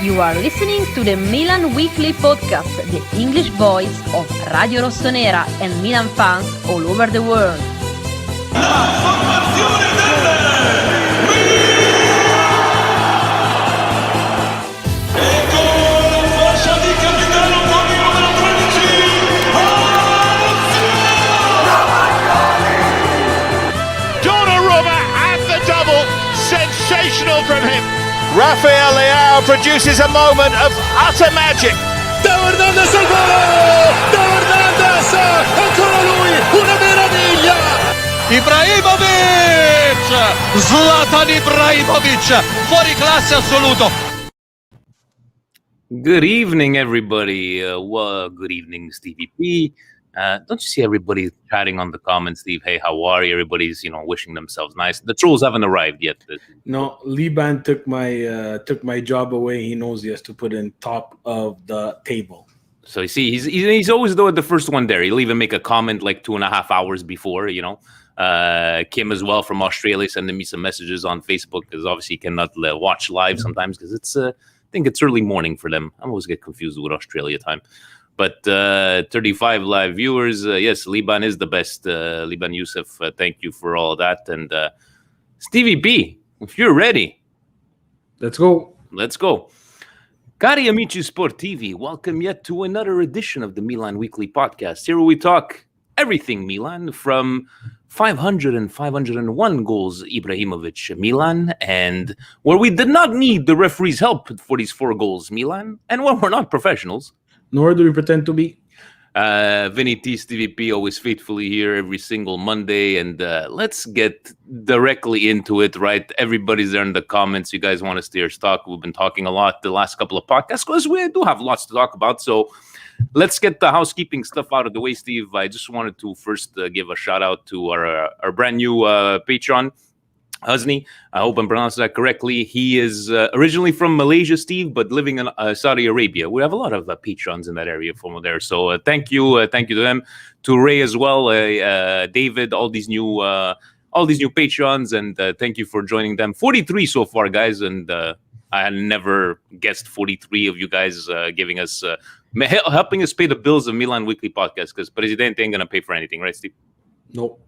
You are listening to the Milan Weekly Podcast, the English voice of Radio Rossonera and Milan fans all over the world. Sensational from him. Rafael Leao produces a moment of utter magic. Teo Hernandez al volo! Teo Hernandez! Ancora lui! Una meraviglia! Ibrahimovic! Zlatan Ibrahimovic! Fuori classe assoluto! Good evening, everybody. Good evening, Stevie P. Don't you see everybody chatting on the comments, Steve? Hey, how are you? Everybody's, wishing themselves nice. The trolls haven't arrived yet. No, Liban took my job away. He knows he has to put in top of the table. So you see, he's always the first one there. He'll even make a comment like 2.5 hours before, Kim as well from Australia sending me some messages on Facebook because obviously he cannot watch live sometimes because it's I think it's early morning for them. I always get confused with Australia time. But 35 live viewers. Yes, Liban is the best. Liban Youssef, thank you for all that. And Stevie B, if you're ready. Let's go. Let's go. Cari amici sportivi, welcome yet to another edition of the Milan Weekly Podcast. Here we talk everything Milan, from 500 and 501 goals Ibrahimovic Milan, and where we did not need the referee's help for these 4 goals Milan, and when we're not professionals. Nor do we pretend to be. Vinny T, Stevie P, always faithfully here every single Monday. And let's get directly into it, right? Everybody's there in the comments. You guys want to steer stock. We've been talking a lot the last couple of podcasts because we do have lots to talk about. So let's get the housekeeping stuff out of the way, Steve. I just wanted to first give a shout out to our brand new Patreon, Husni. I hope I'm pronouncing that correctly. He is originally from Malaysia, Steve, but living in Saudi Arabia. We have a lot of patrons in that area from there. So thank you to them, to Ray as well, David, all these new patrons, and thank you for joining them. 43 so far, guys, and I had never guessed 43 of you guys giving us helping us pay the bills of Milan Weekly Podcast, because Presidente ain't gonna pay for anything, right, Steve? Nope.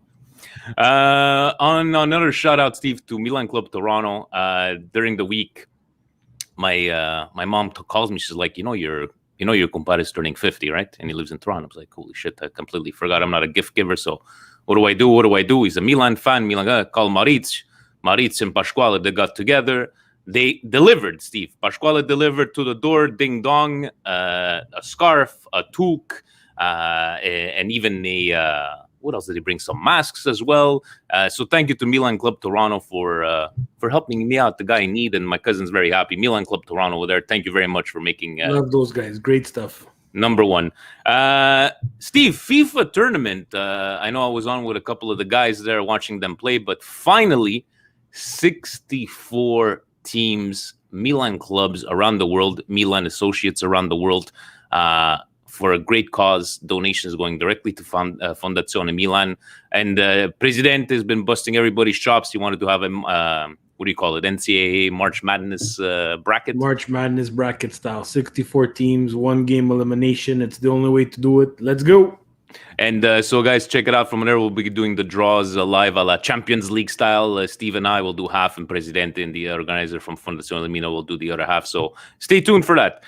On another shout out, Steve, to Milan Club Toronto. During the week, my mom calls me. She's like, your compadre is turning 50, right? And he lives in Toronto. I was like, holy shit, I completely forgot. I'm not a gift giver, so what do I do? He's a Milan fan. Call Mauriz and Pasquale. They got together. They delivered, Steve. Pasquale delivered to the door, ding dong, a scarf, a toque, and even what else did he bring? Some masks as well. So thank you to Milan Club Toronto for helping me out, the guy in need, and my cousin's very happy. Milan Club Toronto over there. Thank you very much for making. Love those guys. Great stuff. Number one. Steve, FIFA tournament. I know I was on with a couple of the guys there watching them play, but finally, 64 teams, Milan clubs around the world, Milan associates around the world, for a great cause, donations going directly to Fondazione Milan. And Presidente has been busting everybody's chops. He wanted to have a, NCAA March Madness bracket? March Madness bracket style. 64 teams, 1 game elimination. It's the only way to do it. Let's go. And so, guys, check it out. From there, we'll be doing the draws live a la Champions League style. Steve and I will do half, and Presidente and the organizer from Fondazione Milan will do the other half. So stay tuned for that.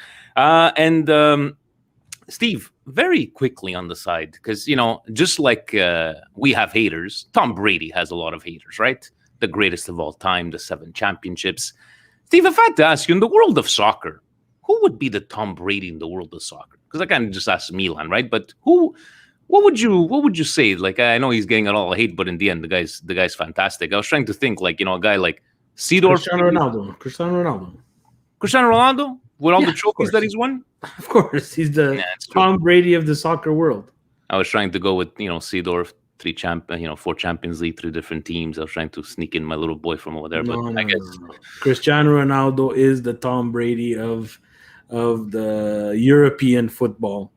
Steve, very quickly on the side, because, just like we have haters, Tom Brady has a lot of haters, right? The greatest of all time, the 7 championships. Steve, if I had to ask you, in the world of soccer, who would be the Tom Brady in the world of soccer? Because I can't just ask Milan, right? But what would you say? Like, I know he's getting a lot of hate, but in the end, the guy's fantastic. I was trying to think, like, a guy like Seedorf. Cristiano Ronaldo? With all the trophies that he's won? Of course. He's the Tom Brady of the soccer world. I was trying to go with, Seedorf, 4 Champions League, 3 different teams. I was trying to sneak in my little boy from over there. No. Cristiano Ronaldo is the Tom Brady of the European football.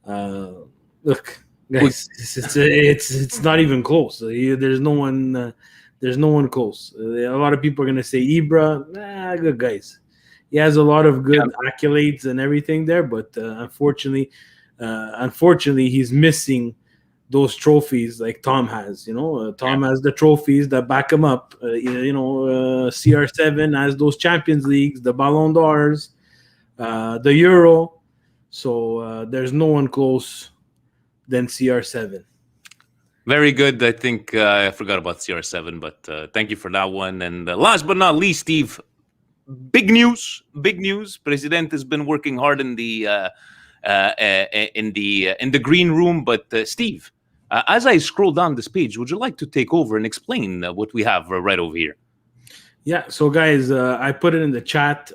Look, guys, it's not even close. There's no one close. A lot of people are going to say Ibra. Good guys. he has a lot of good accolades and everything there, but unfortunately, he's missing those trophies like Tom has. Tom has the trophies that back him up. CR7 has those Champions Leagues, the Ballon d'Ors, the Euro. So there's no one close than CR7. Very good. I think I forgot about CR7, but thank you for that one. And last but not least, Steve, big news. President has been working hard in the green room. But Steve, as I scroll down this page, would you like to take over and explain what we have right over here? Yeah. So guys, I put it in the chat.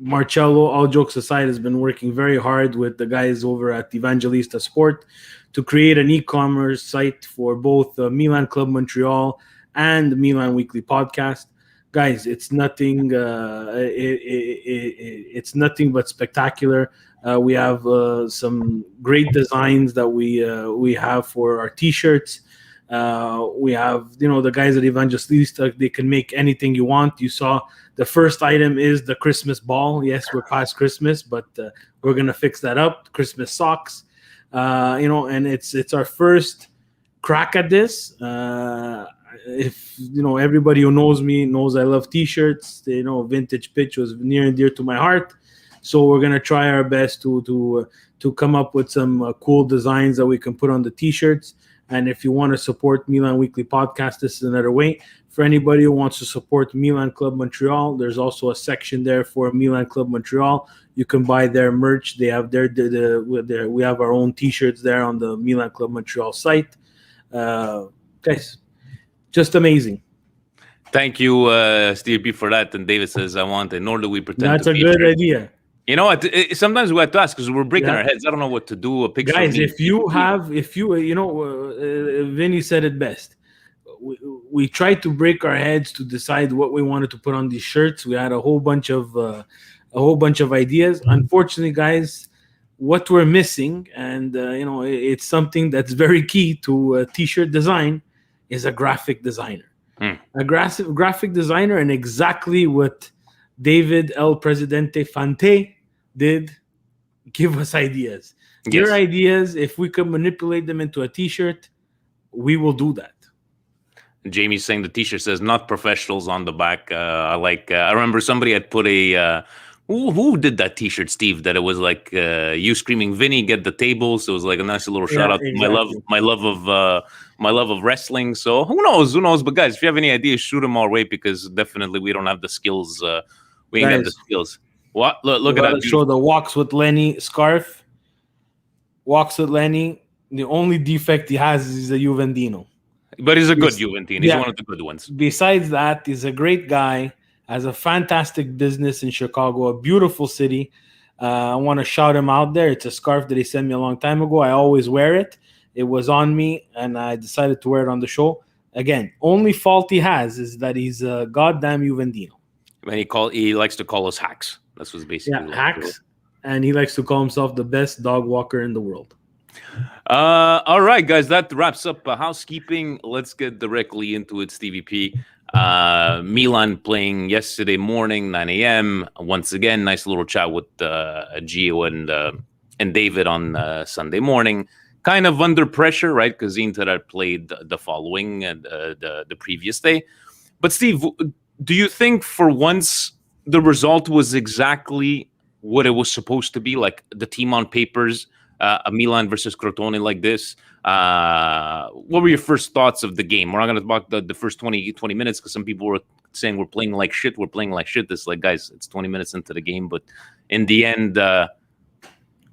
Marcello, all jokes aside, has been working very hard with the guys over at Evangelista Sport to create an e-commerce site for both Milan Club Montreal and the Milan Weekly Podcast. Guys, it's nothing. It's nothing but spectacular. We have some great designs that we have for our T-shirts. We have, the guys at Evangelista. They can make anything you want. You saw the first item is the Christmas ball. Yes, we're past Christmas, but we're gonna fix that up. Christmas socks. And it's our first crack at this. If everybody who knows me knows I love T-shirts. Vintage pitch was near and dear to my heart. So we're gonna try our best to come up with some cool designs that we can put on the T-shirts. And if you want to support Milan Weekly Podcast, this is another way. For anybody who wants to support Milan Club Montreal, there's also a section there for Milan Club Montreal. You can buy their merch. They have we have our own T-shirts there on the Milan Club Montreal site. Guys, just amazing. Thank you, Steve B, for that. And David says, I want it, nor do we pretend That's to a be good sure. idea. You know what? Sometimes we have to ask because we're breaking our heads. I don't know what to do. A picture. Guys, Vinny said it best. We tried to break our heads to decide what we wanted to put on these shirts. We had a whole bunch of ideas. Unfortunately, guys, what we're missing, and it's something that's very key to T-shirt design, is a graphic designer. A graphic designer, and exactly what David El Presidente Fante did, give us ideas. Yes. Your ideas, if we can manipulate them into a T-shirt, we will do that. Jamie's saying the T-shirt says "not professionals" on the back. I remember somebody had put a who did that T-shirt, Steve? That it was like you screaming, "Vinny, get the table." So it was like a nice little shout out. Exactly. My love of wrestling. So who knows? But guys, if you have any ideas, shoot them our way, because definitely we don't have the skills. We ain't got the skills. What? Look at that. Show the Walks with Lenny scarf. Walks with Lenny. The only defect he has is a Juventino. But he's a good Juventino. He's one of the good ones. Besides that, he's a great guy. Has a fantastic business in Chicago, a beautiful city. I want to shout him out there. It's a scarf that he sent me a long time ago. I always wear it. It was on me, and I decided to wear it on the show. Again, only fault he has is that he's a goddamn Juventino. And he likes to call us hacks. That's what's basically hacks. And he likes to call himself the best dog walker in the world. All right, guys, that wraps up housekeeping. Let's get directly into it, Stevie P. Milan playing yesterday morning, 9 a.m. Once again, nice little chat with Gio and David on Sunday morning. Kind of under pressure, right? Because Inter had played the following the previous day. But Steve, do you think for once the result was exactly what it was supposed to be? Like the team on papers, a Milan versus Crotone like this. What were your first thoughts of the game? We're not going to talk the first 20 minutes because some people were saying we're playing like shit. We're playing like shit. This like, guys, it's 20 minutes into the game. But in the end,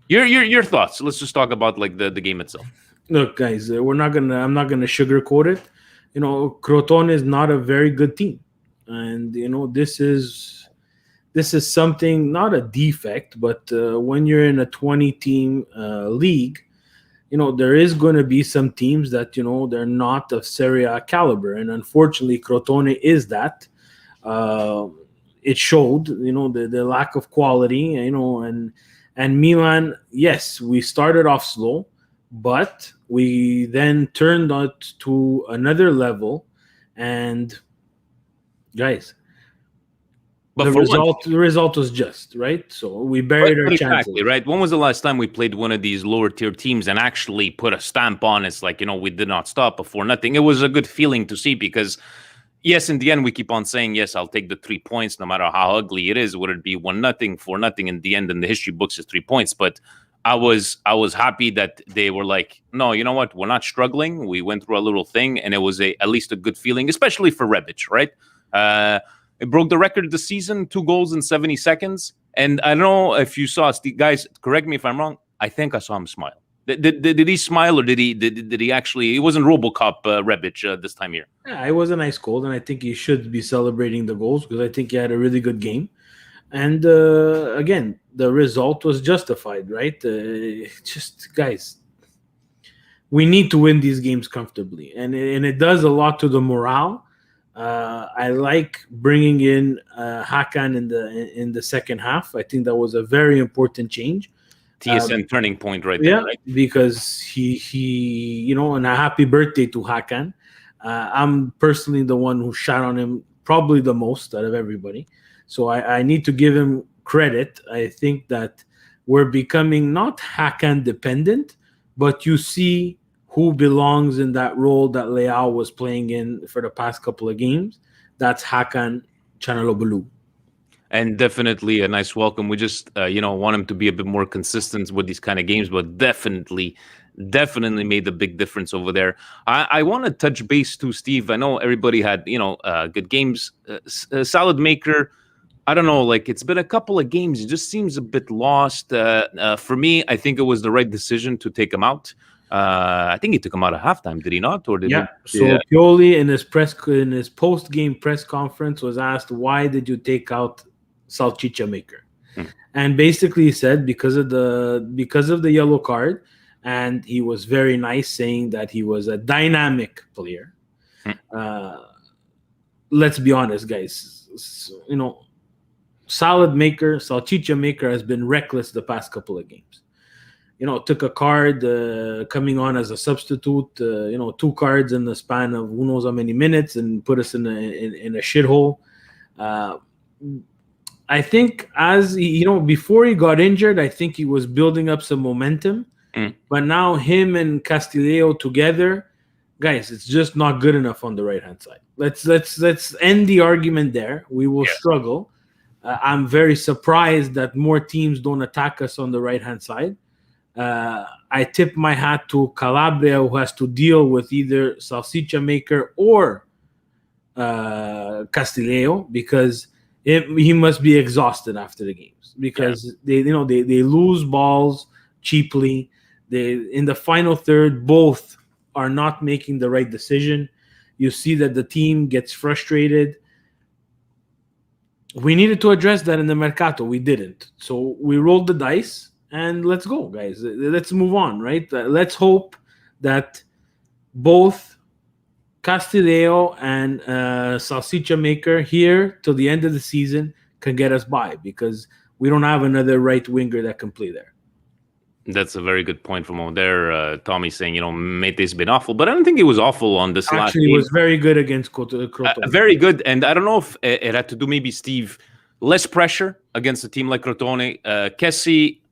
your thoughts. Let's just talk about like the game itself. Look, guys, I'm not gonna sugarcoat it. Crotone is not a very good team, and this is something, not a defect, but when you're in a 20-team league, there is going to be some teams that they're not of Serie A caliber, and unfortunately, Crotone is that. It showed, the lack of quality, and Milan. Yes, we started off slow, but we then turned out to another level, and guys, But the for result was just, right? So we buried our chances. Exactly, right? When was the last time we played one of these lower tier teams and actually put a stamp on it? Like, we did not stop before nothing. It was a good feeling to see because, yes, in the end, we keep on saying, yes, I'll take the 3 points no matter how ugly it is. Would it be 1-0, 4-0 in the end? In the history books, is 3 points. But I was happy that they were like, no, you know what? We're not struggling. We went through a little thing, and it was at least a good feeling, especially for Rebic, right? It broke the record this season, 2 goals in 70 seconds. And I don't know if you saw, guys, correct me if I'm wrong. I think I saw him smile. Did he smile, or did he actually? It wasn't RoboCop Rebic this time here. Yeah, it was a nice goal, and I think he should be celebrating the goals because I think he had a really good game. And again, the result was justified, right? Just guys, we need to win these games comfortably, and it does a lot to the morale. I like bringing in Hakan in the second half. I think that was a very important change. TSN turning point right there. Yeah, right? because he and a happy birthday to Hakan. I'm personally the one who shot on him probably the most out of everybody. So I need to give him credit. I think that we're becoming not Hakan dependent, but you see who belongs in that role that Leao was playing in for the past couple of games. That's Hakan Çalhanoğlu. And definitely a nice welcome. We just, want him to be a bit more consistent with these kind of games, but definitely made a big difference over there. I want to touch base too, Steve. I know everybody had, good games. Salad Maker, I don't know, like it's been a couple of games. It just seems a bit lost. For me, I think it was the right decision to take him out. I think he took him out at halftime, did he not? Or did he? So Pioli in his post-game press conference was asked, why did you take out Salchicha Maker? And basically he said because of the yellow card, and he was very nice saying that he was a dynamic player. Let's be honest, guys. Salad Maker, Salchicha Maker has been reckless the past couple of games. Took a card coming on as a substitute, 2 cards in the span of who knows how many minutes, and put us in a shithole. I think before he got injured, I think he was building up some momentum. But now him and Castillejo together, guys, it's just not good enough on the right-hand side. Let's end the argument there. We will struggle. I'm very surprised that more teams don't attack us on the right-hand side. I tip my hat to Calabria, who has to deal with either Salchicha Maker or Castillejo, because he must be exhausted after the games, because they lose balls cheaply. In the final third, both are not making the right decision. You see that the team gets frustrated. We needed to address that in the Mercato. We didn't. So we rolled the dice. And let's go, guys. Let's move on, right? Let's hope that both Castillejo and Salchicha Maker here till the end of the season can get us by, because we don't have another right winger that can play there. That's a very good point from over there. Tommy saying, Mete's been awful, but I don't think he was awful on this last game. Actually, he was very good against Crotone. Very good. And I don't know if it had to do, maybe, Steve, less pressure against a team like Crotone. Kessie,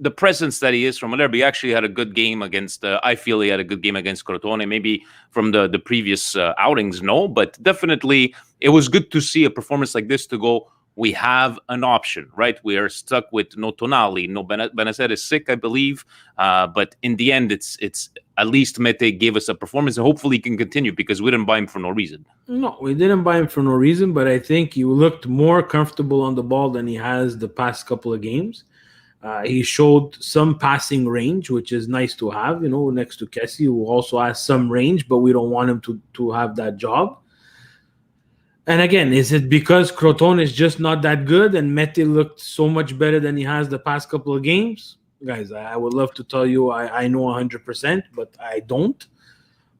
the presence that he is from Malerbi, he actually had a good game against, I feel he had a good game against Crotone. Maybe from the previous outings, no, but definitely it was good to see a performance like this to go, we have an option, right? We are stuck with no Tonali, no Benacer is sick, I believe. But in the end, it's at least Mete gave us a performance, and hopefully he can continue, because we didn't buy him for no reason. No, we didn't buy him for no reason, but I think he looked more comfortable on the ball than he has the past couple of games. He showed some passing range, which is nice to have, next to Kessie, who also has some range, but we don't want him to have that job. And again, is it because Crotone is just not that good and Mete looked so much better than he has the past couple of games? Guys, I would love to tell you I know 100%, but I don't.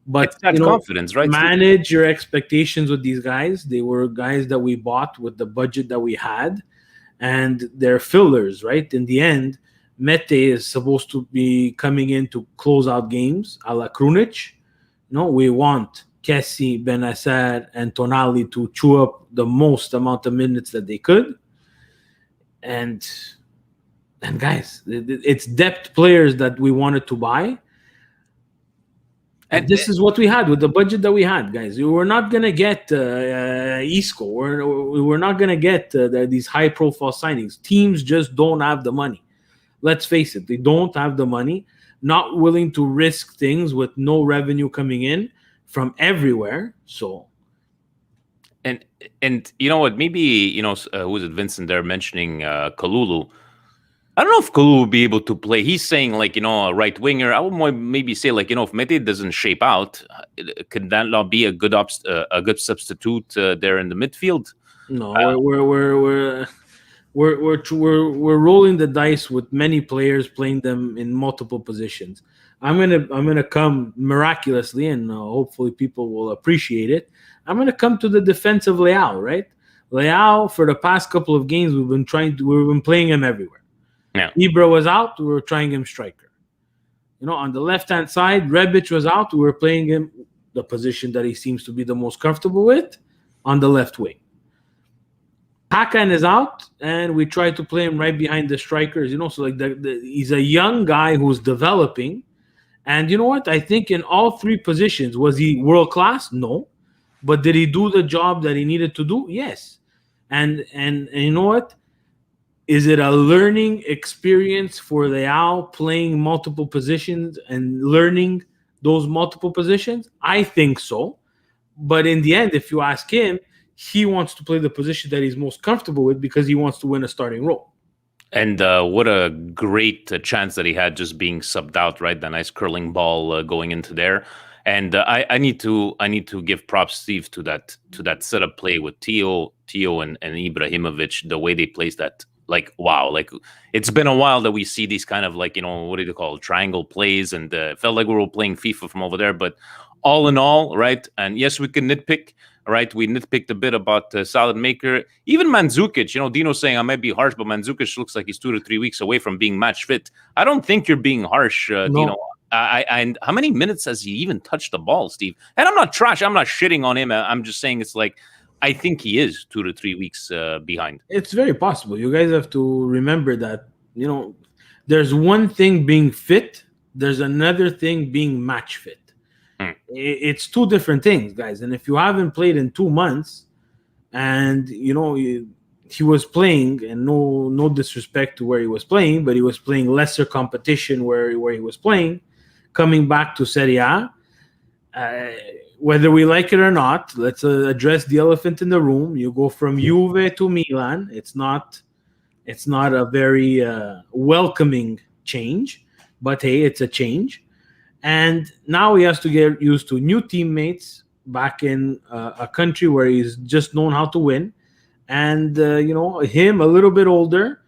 But it's that confidence, right? Manage your expectations with these guys. They were guys that we bought with the budget that we had, and they're fillers, right? In the end, Mete is supposed to be coming in to close out games a la Krunic. No, we want Kessie, Benacer, and Tonali to chew up the most amount of minutes that they could. And guys, it's depth players that we wanted to buy. And this is what we had with the budget that we had, guys. We were not going to get Isco. We're not going to get these high-profile signings. Teams just don't have the money. Let's face it. They don't have the money, not willing to risk things with no revenue coming in from everywhere. So... And you know what? Maybe, who was it, Vincent there mentioning Kalulu. I don't know if Kalulu will be able to play. He's saying, a right winger. I would maybe say, if Mete doesn't shape out, could that not be a good substitute there in the midfield? No, we're rolling the dice with many players, playing them in multiple positions. I'm gonna come miraculously, and hopefully people will appreciate it. I'm gonna come to the defense of Leao, right? Leao, for the past couple of games, we've been playing him everywhere. Yeah. Ibra was out, we were trying him striker. On the left-hand side, Rebic was out, we were playing him the position that he seems to be the most comfortable with, on the left wing. Hakan is out, and we try to play him right behind the strikers. So he's a young guy who's developing. And you know what? I think in all three positions, was he world-class? No. But did he do the job that he needed to do? Yes. And you know what? Is it a learning experience for Leao playing multiple positions and learning those multiple positions? I think so. But in the end, if you ask him, he wants to play the position that he's most comfortable with because he wants to win a starting role. And what a great chance that he had just being subbed out, right? The nice curling ball going into there. And I need to give props, Steve, to that setup play with Theo and Ibrahimovic, the way they placed that. Wow, it's been a while that we see these kind of what do you call it, triangle plays, and it felt like we were playing FIFA from over there. But all in all, right, and yes, we can nitpick, right? We nitpicked a bit about Salad Maker, even Mandzukic. Dino's saying I might be harsh, but Mandzukic looks like he's 2 to 3 weeks away from being match fit. I don't think you're being harsh, No. Dino. And how many minutes has he even touched the ball, Steve? And I'm not trash. I'm not shitting on him. I'm just saying it's I think he is 2 to 3 weeks behind. It's very possible. You guys have to remember that, there's one thing being fit. There's another thing being match fit. It's two different things, guys. And if you haven't played in 2 months and, he was playing, and no disrespect to where he was playing, but he was playing lesser competition where he was playing, coming back to Serie A, whether we like it or not, let's address the elephant in the room. You go from Juve to Milan. It's not a very welcoming change, but hey, it's a change. And now he has to get used to new teammates back in a country where he's just known how to win. And, him a little bit older,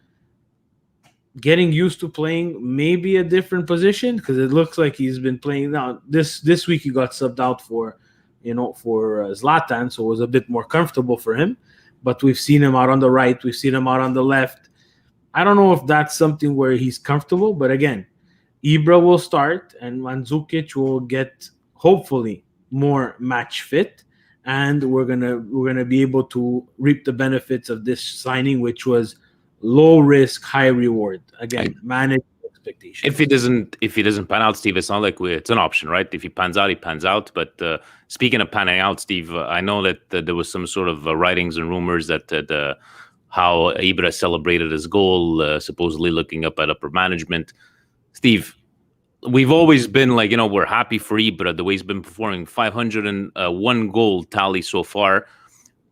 getting used to playing maybe a different position, because it looks like he's been playing now. This week he got subbed out for Zlatan, so it was a bit more comfortable for him. But we've seen him out on the right, we've seen him out on the left. I don't know if that's something where he's comfortable, but again, Ibra will start, and Mandzukic will get hopefully more match fit, and we're gonna be able to reap the benefits of this signing, which was low risk, high reward. Again, manage expectations. If he doesn't pan out, Steve, it's not like it's an option, right? If he pans out, he pans out. But speaking of panning out, Steve, I know that there was some sort of writings and rumors that how Ibra celebrated his goal, supposedly looking up at upper management. Steve, we've always been we're happy for Ibra, the way he's been performing. 501 goal tally so far.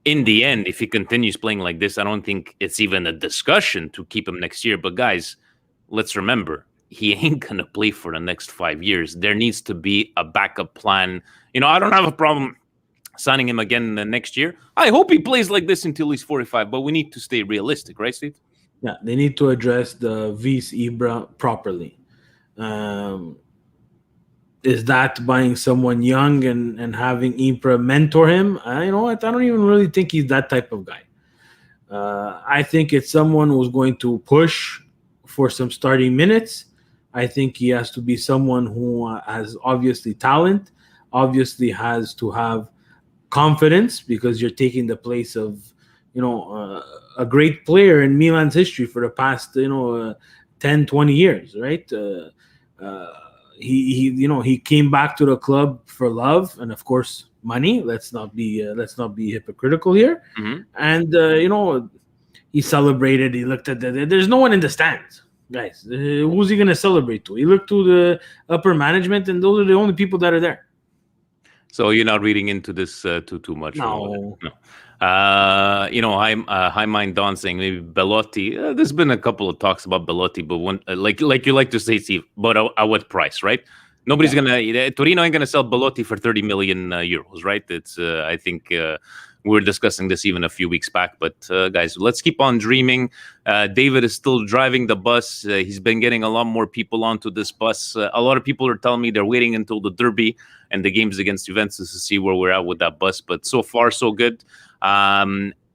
In the end, if he continues playing like this, I don't think it's even a discussion to keep him next year. But guys, let's remember, he ain't going to play for the next 5 years. There needs to be a backup plan. I don't have a problem signing him again next year. I hope he plays like this until he's 45, but we need to stay realistic, right, Steve? Yeah, they need to address the Vis Ibra properly. Is that buying someone young and having Ibra mentor him? I don't even really think he's that type of guy. I think it's someone who's going to push for some starting minutes. I think he has to be someone who has obviously talent. obviously has to have confidence because you're taking the place of, a great player in Milan's history for the past, 10, 20 years, right? He came back to the club for love and of course money. Let's not be hypocritical here. Mhm. And he celebrated. He looked at there's no one in the stands, guys. Who's he gonna celebrate to? He looked to the upper management, and those are the only people that are there. So you're not reading into this too much. No. High mind Don saying maybe Belotti. There's been a couple of talks about Belotti, but one like you like to say, Steve, but at what price, right? Nobody's gonna Torino ain't gonna sell Belotti for 30 million euros, right? It's I think we were discussing this even a few weeks back. But guys, let's keep on dreaming. David is still driving the bus. He's been getting a lot more people onto this bus. A lot of people are telling me they're waiting until the derby and the games against Juventus to see where we're at with that bus. But so far, so good.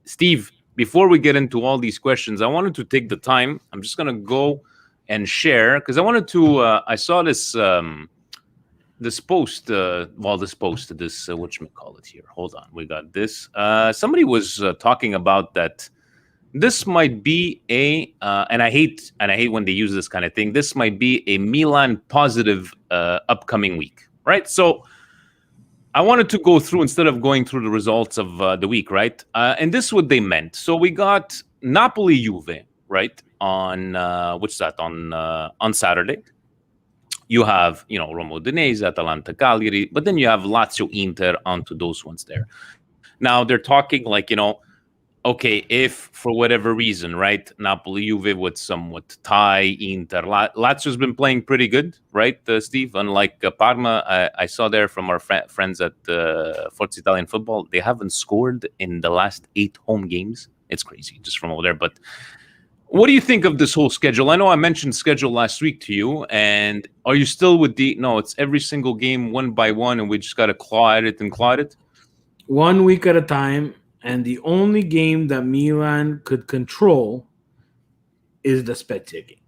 Steve, before we get into all these questions, I wanted to take the time. I'm just going to go and share because I wanted to. I saw this post. This whatchamacallit here. Hold on, we got this. Somebody was talking about that. This might be and I hate when they use this kind of thing. This might be a Milan positive upcoming week, right? So I wanted to go through instead of going through the results of the week, right? And this is what they meant. So we got Napoli Juve, right? On what's that? On Saturday. You have, Roma Udinese, Atalanta Cagliari, but then you have Lazio Inter onto those ones there. Now they're talking like, okay, if for whatever reason, right, Napoli Juve would somewhat tie Inter. Lazio's been playing pretty good, right, Steve? Unlike Parma, I saw there from our friends at Forza Italian Football, they haven't scored in the last 8 home games. It's crazy, just from over there. But what do you think of this whole schedule? I know I mentioned schedule last week to you, and are you still with it's every single game one by one, and we just got to claw at it? 1 week at a time. And the only game that Milan could control is the Spezia game.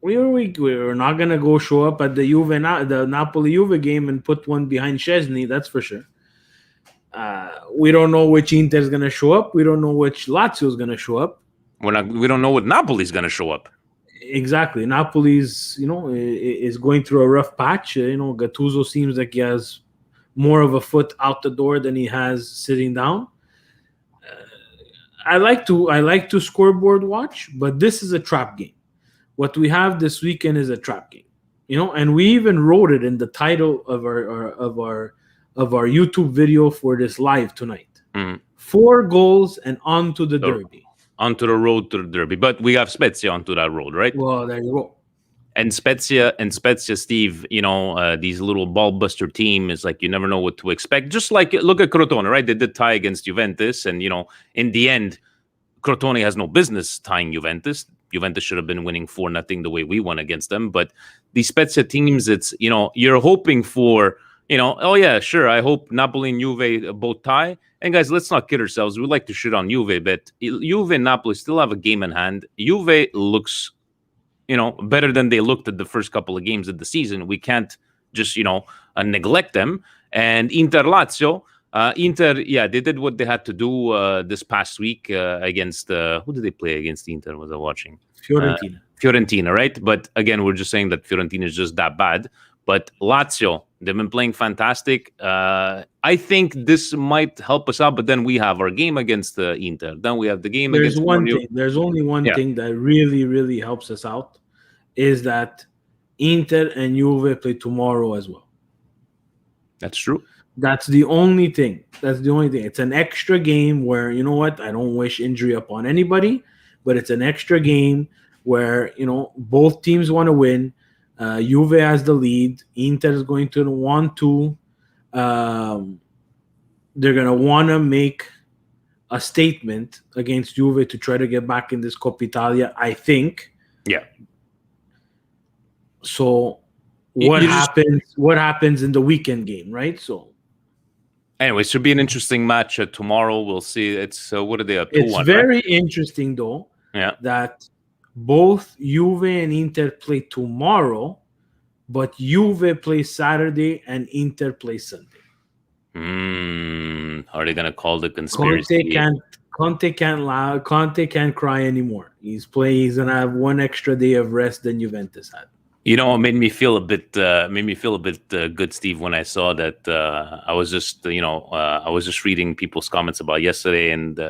We're not going to show up at the Napoli Juve game and put one behind Szczesny, that's for sure. We don't know which Inter is going to show up. We don't know which Lazio is going to show up. We don't know what Napoli's going to show up. Exactly. Napoli's, is going through a rough patch. Gattuso seems like he has more of a foot out the door than he has sitting down. I like to scoreboard watch, but this is a trap game. What we have this weekend is a trap game, and we even wrote it in the title of our YouTube video for this live tonight. 4 goals and onto the derby. Onto the road to the derby, but we have Spezia onto that road, right? Well, there you go. And Spezia, Steve, these little ball buster team is like you never know what to expect. Just like look at Crotone, right? They did tie against Juventus, and in the end, Crotone has no business tying Juventus. Juventus should have been winning 4-0 the way we won against them. But these Spezia teams, it's you're hoping for oh yeah, sure. I hope Napoli and Juve both tie. And guys, let's not kid ourselves. We like to shit on Juve, but Juve and Napoli still have a game in hand. Juve looks better than they looked at the first couple of games of the season. We can't just, neglect them. And Inter Lazio, they did what they had to do this past week against, who did they play against Inter? Was I watching? Fiorentina, right? But again, we're just saying that Fiorentina is just that bad. But Lazio, they've been playing fantastic. I think this might help us out, but then we have our game against Inter. Then we have the game against There's only one thing that really, really helps us out is that Inter and Juve play tomorrow as well. That's true. That's the only thing. It's an extra game where, I don't wish injury upon anybody, but it's an extra game where, both teams want to win. Juve has the lead. Inter is going to want to. They're going to want to make a statement against Juve to try to get back in this Coppa Italia, I think. Yeah. So what happens in the weekend game, right? So anyway, it should be an interesting match tomorrow. We'll see. It's what are they up to? It's very interesting though. Yeah. That both Juve and Inter play tomorrow, but Juve plays Saturday and Inter plays Sunday. Are they gonna call the conspiracy? Conte can't cry anymore. He's gonna have one extra day of rest than Juventus had. You know, it made me feel a bit good, Steve, when I saw that. I was just reading people's comments about yesterday, and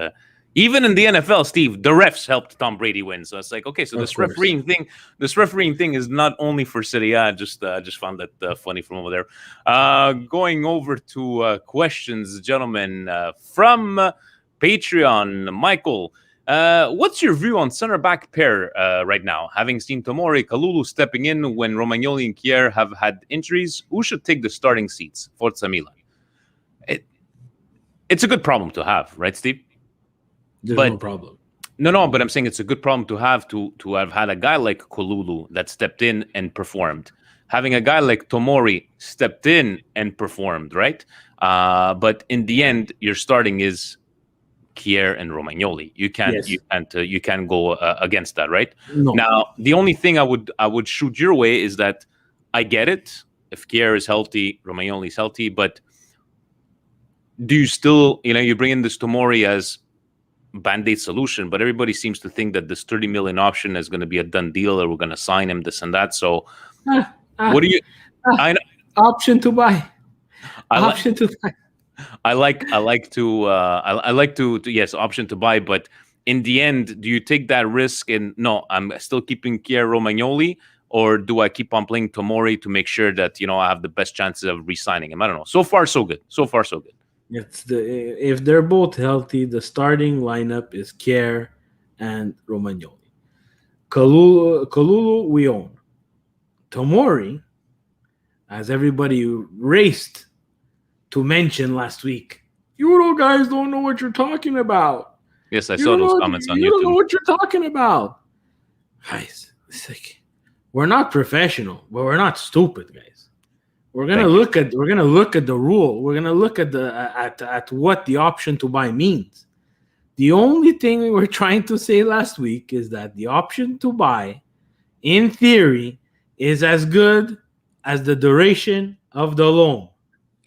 even in the NFL, Steve, the refs helped Tom Brady win. So it's like, okay, so this refereeing thing is not only for Serie A. I just found that funny from over there. Going over to questions, gentlemen, from Patreon, Michael. What's your view on center back pair right now? Having seen Tomori, Kalulu stepping in when Romagnoli and Kier have had injuries, who should take the starting seats? Forza Milan. It's a good problem to have, right, Steve? There's no problem. No, but I'm saying it's a good problem to have had a guy like Kalulu that stepped in and performed. Having a guy like Tomori stepped in and performed, right? But in the end, your starting is Kier and Romagnoli. You can't go against that, right? No. Now, the only thing I would shoot your way is that I get it. If Kier is healthy, Romagnoli is healthy, but do you still, you bring in this Tomori as Band-Aid solution, but everybody seems to think that this 30 million option is going to be a done deal, or we're going to sign him, this and that. So what do you option to buy? Option to buy. I like to yes, option to buy, but in the end, do you take that risk and no, I'm still keeping Kier Romagnoli, or do I keep on playing Tomori to make sure that I have the best chances of re-signing him? I don't know. So far, so good. If they're both healthy, the starting lineup is Kier and Romagnoli. Kalulu we own. Tomori, as everybody raced to mention last week, you guys don't know what you're talking about. Yes, I saw those comments on YouTube. You don't know what you're talking about. Guys, it's like, we're not professional, but we're not stupid, guys. We're gonna look at the rule. We're gonna look at at what the option to buy means. The only thing we were trying to say last week is that the option to buy, in theory, is as good as the duration of the loan.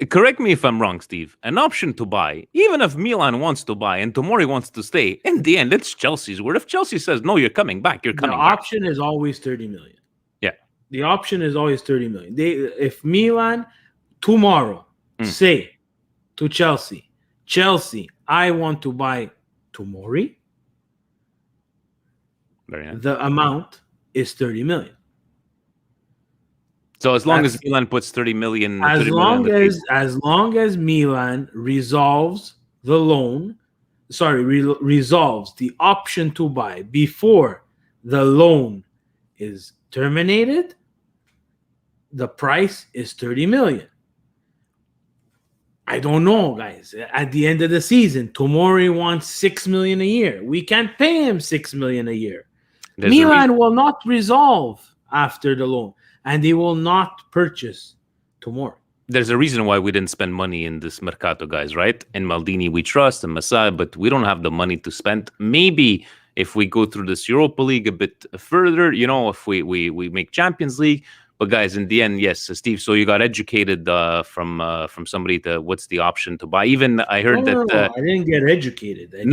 Correct me if I'm wrong, Steve. An option to buy, even if Milan wants to buy and Tomori wants to stay, in the end, it's Chelsea's word. If Chelsea says, no, you're coming back, you're coming back. The option is always 30 million. Yeah. The option is always 30 million. If Milan tomorrow say to Chelsea, I want to buy Tomori, the amount is 30 million. So as long as Milan puts 30 million, as long as Milan resolves the loan, resolves the option to buy before the loan is terminated, the price is 30 million. I don't know, guys. At the end of the season, Tomori wants 6 million a year. We can't pay him 6 million a year. Milan will not resolve after the loan, and they will not purchase Tomori. There's a reason why we didn't spend money in this Mercato, guys, right? In Maldini, we trust, and Masai, but we don't have the money to spend. Maybe if we go through this Europa League a bit further, if we make Champions League. But guys, in the end, yes, Steve. So you got educated from somebody to what's the option to buy. Even I heard No, I didn't get educated. They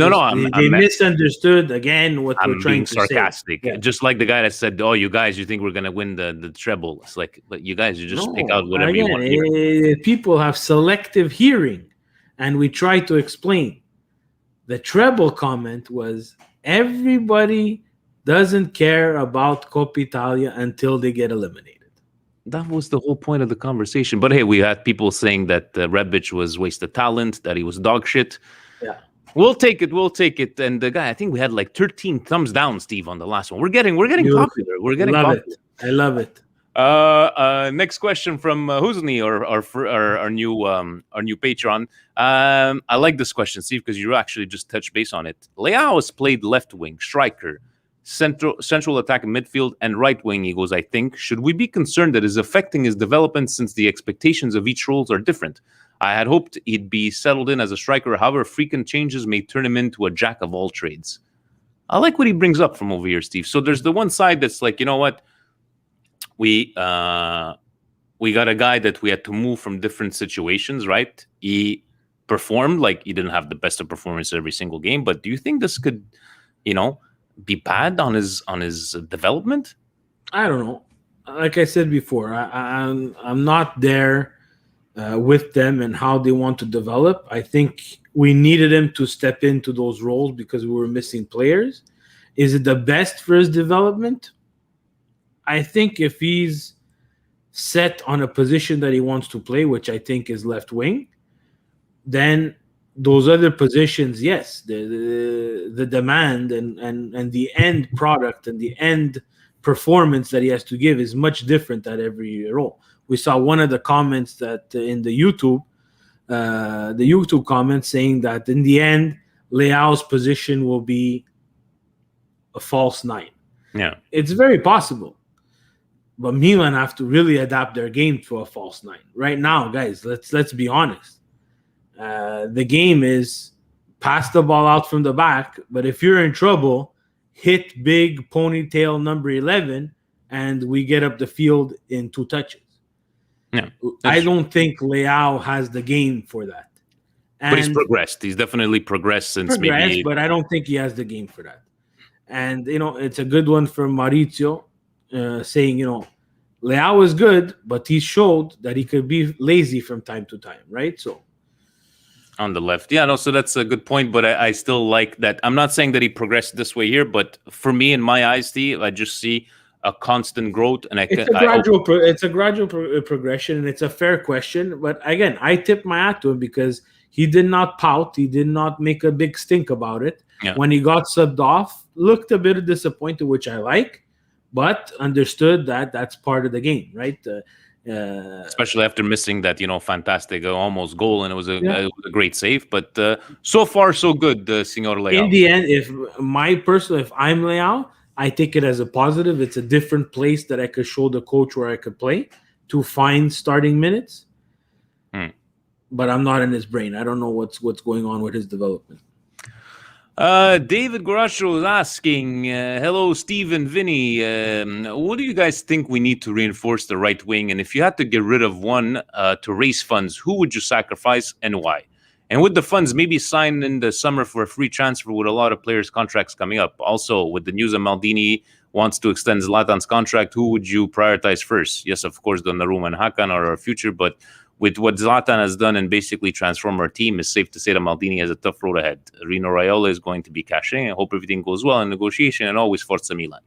misunderstood again what we're trying to say. I'm being sarcastic. Yeah. Just like the guy that said, "Oh, you guys, you think we're gonna win the treble?" It's like, but you guys, you just pick out whatever you want to hear. People have selective hearing, and we try to explain. The treble comment was everybody doesn't care about Coppa Italia until they get eliminated. That was the whole point of the conversation. But hey, we had people saying that Rebic was wasted talent, that he was dog shit. Yeah. We'll take it. And the guy, I think we had like 13 thumbs down, Steve, on the last one. We're getting popular. We're getting popular. I love it. Next question from Husni, our new patron. I like this question, Steve, because you actually just touched base on it. Leao has played left wing, striker, central attack midfield, and right wing. He goes, I think. Should we be concerned that is affecting his development since the expectations of each roles are different? I had hoped he'd be settled in as a striker. However, frequent changes may turn him into a jack of all trades. I like what he brings up from over here, Steve. So there's the one side that's like, you know what? We we got a guy that we had to move from different situations, right? He performed, like he didn't have the best of performance every single game, but do you think this could, be bad on his development? I don't know. Like I said before, I'm not there with them and how they want to develop. I think we needed him to step into those roles because we were missing players. Is it the best for his development? I think if he's set on a position that he wants to play, which I think is left wing, then those other positions, yes, the demand and the end product and the end performance that he has to give is much different at every role. We saw one of the comments that in the YouTube comments saying that in the end, Leao's position will be a false nine. Yeah, it's very possible. But Milan have to really adapt their game to a false nine. Right now, guys, let's be honest. The game is pass the ball out from the back, but if you're in trouble, hit big ponytail number 11, and we get up the field in 2 touches. Yeah, I don't think Leao has the game for that. But he's progressed. He's definitely progressed since maybe. But I don't think he has the game for that. And, it's a good one from Maurizio saying, Leao is good, but he showed that he could be lazy from time to time, right? So on the left. Yeah, no, so that's a good point, but I still like that. I'm not saying that he progressed this way here, but for me, in my eyes, Steve, I just see a constant growth. And it's a gradual progression, and it's a fair question. But again, I tip my hat to him because he did not pout. He did not make a big stink about it. Yeah. When he got subbed off, looked a bit disappointed, which I like, but understood that that's part of the game, right? Especially after missing that, fantastic almost goal, and it was a great save. But so far, so good, Signor Leao. In the end, if I'm Leao, I take it as a positive. It's a different place that I could show the coach where I could play to find starting minutes. But I'm not in his brain. I don't know what's going on with his development. David Garacho is asking, hello, Steve and Vinny. What do you guys think we need to reinforce the right wing? And if you had to get rid of one to raise funds, who would you sacrifice and why? And with the funds, maybe sign in the summer for a free transfer with a lot of players' contracts coming up. Also, with the news that Maldini wants to extend Zlatan's contract, who would you prioritize first? Yes, of course, Donnarumma and Hakan are our future, but with what Zlatan has done and basically transform our team, it's safe to say that Maldini has a tough road ahead. Rino Raiola is going to be cashing. I hope everything goes well in negotiation, and always Forza Milan.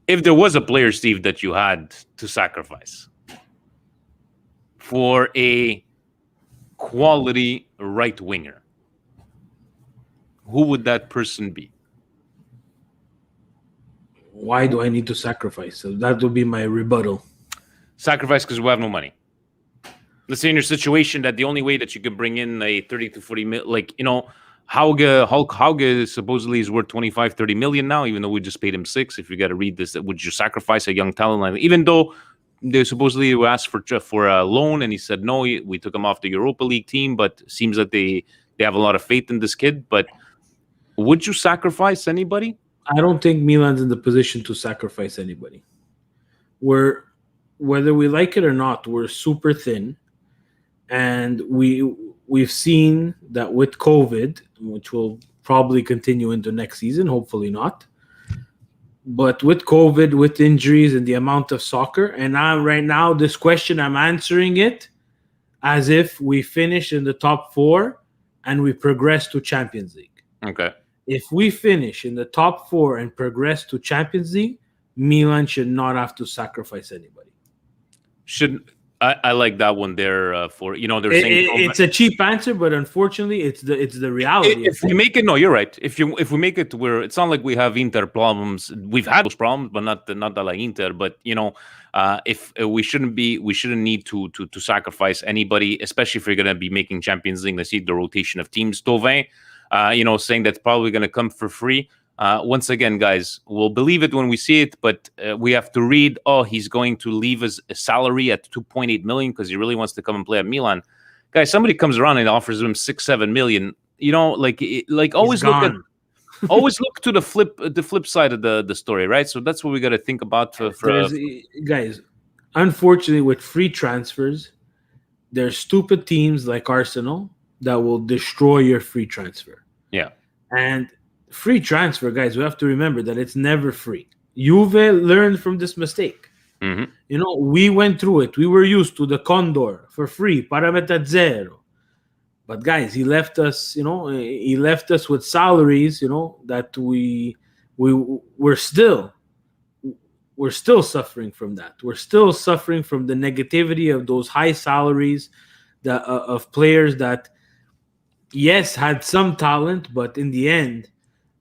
If there was a player, Steve, that you had to sacrifice for a quality right winger, who would that person be? Why do I need to sacrifice? So that would be my rebuttal. Sacrifice because we have no money. Let's say in your situation that the only way that you could bring in a 30 to 40 million, Hulk Hauge supposedly is worth 25, 30 million now, even though we just paid him 6. If you got to read this, would you sacrifice a young talent like, even though they supposedly were asked for a loan and he said no, we took him off the Europa League team, but seems that they have a lot of faith in this kid. But would you sacrifice anybody? I don't think Milan's in the position to sacrifice anybody. Whether we like it or not, we're super thin. And we've seen that with COVID, which will probably continue into next season, hopefully not. But with COVID, with injuries and the amount of soccer, and right now, this question, I'm answering it as if we finish in the top 4 and we progress to Champions League. Okay. If we finish in the top 4 and progress to Champions League, Milan should not have to sacrifice anybody. I like that one there they're saying it's a cheap answer, but unfortunately it's the reality. If we make it, no, you're right. If we make it where it's not like we have Inter problems, we've had those problems, but not like Inter. But if we shouldn't need to sacrifice anybody, especially if you're gonna be making Champions League. Let's see the rotation of teams. Tovin, saying that's probably gonna come for free. Once again, guys, we'll believe it when we see it, but we have to read, he's going to leave his salary at 2.8 million because he really wants to come and play at Milan. Guys, somebody comes around and offers him 6-7 million. Always look to the flip side of the story, right? So that's what we got to think about for guys. unfortunately, with free transfers, there's stupid teams like Arsenal that will destroy your free transfer. Yeah. And free transfer, guys, we have to remember that it's never free. Juve learned from this mistake. Mm-hmm. You know, we went through it. We were used to the Condor for free, parameter zero. But guys, he left us, he left us with salaries, that we're still suffering from that. We're still suffering from the negativity of those high salaries of players that, yes, had some talent, but in the end,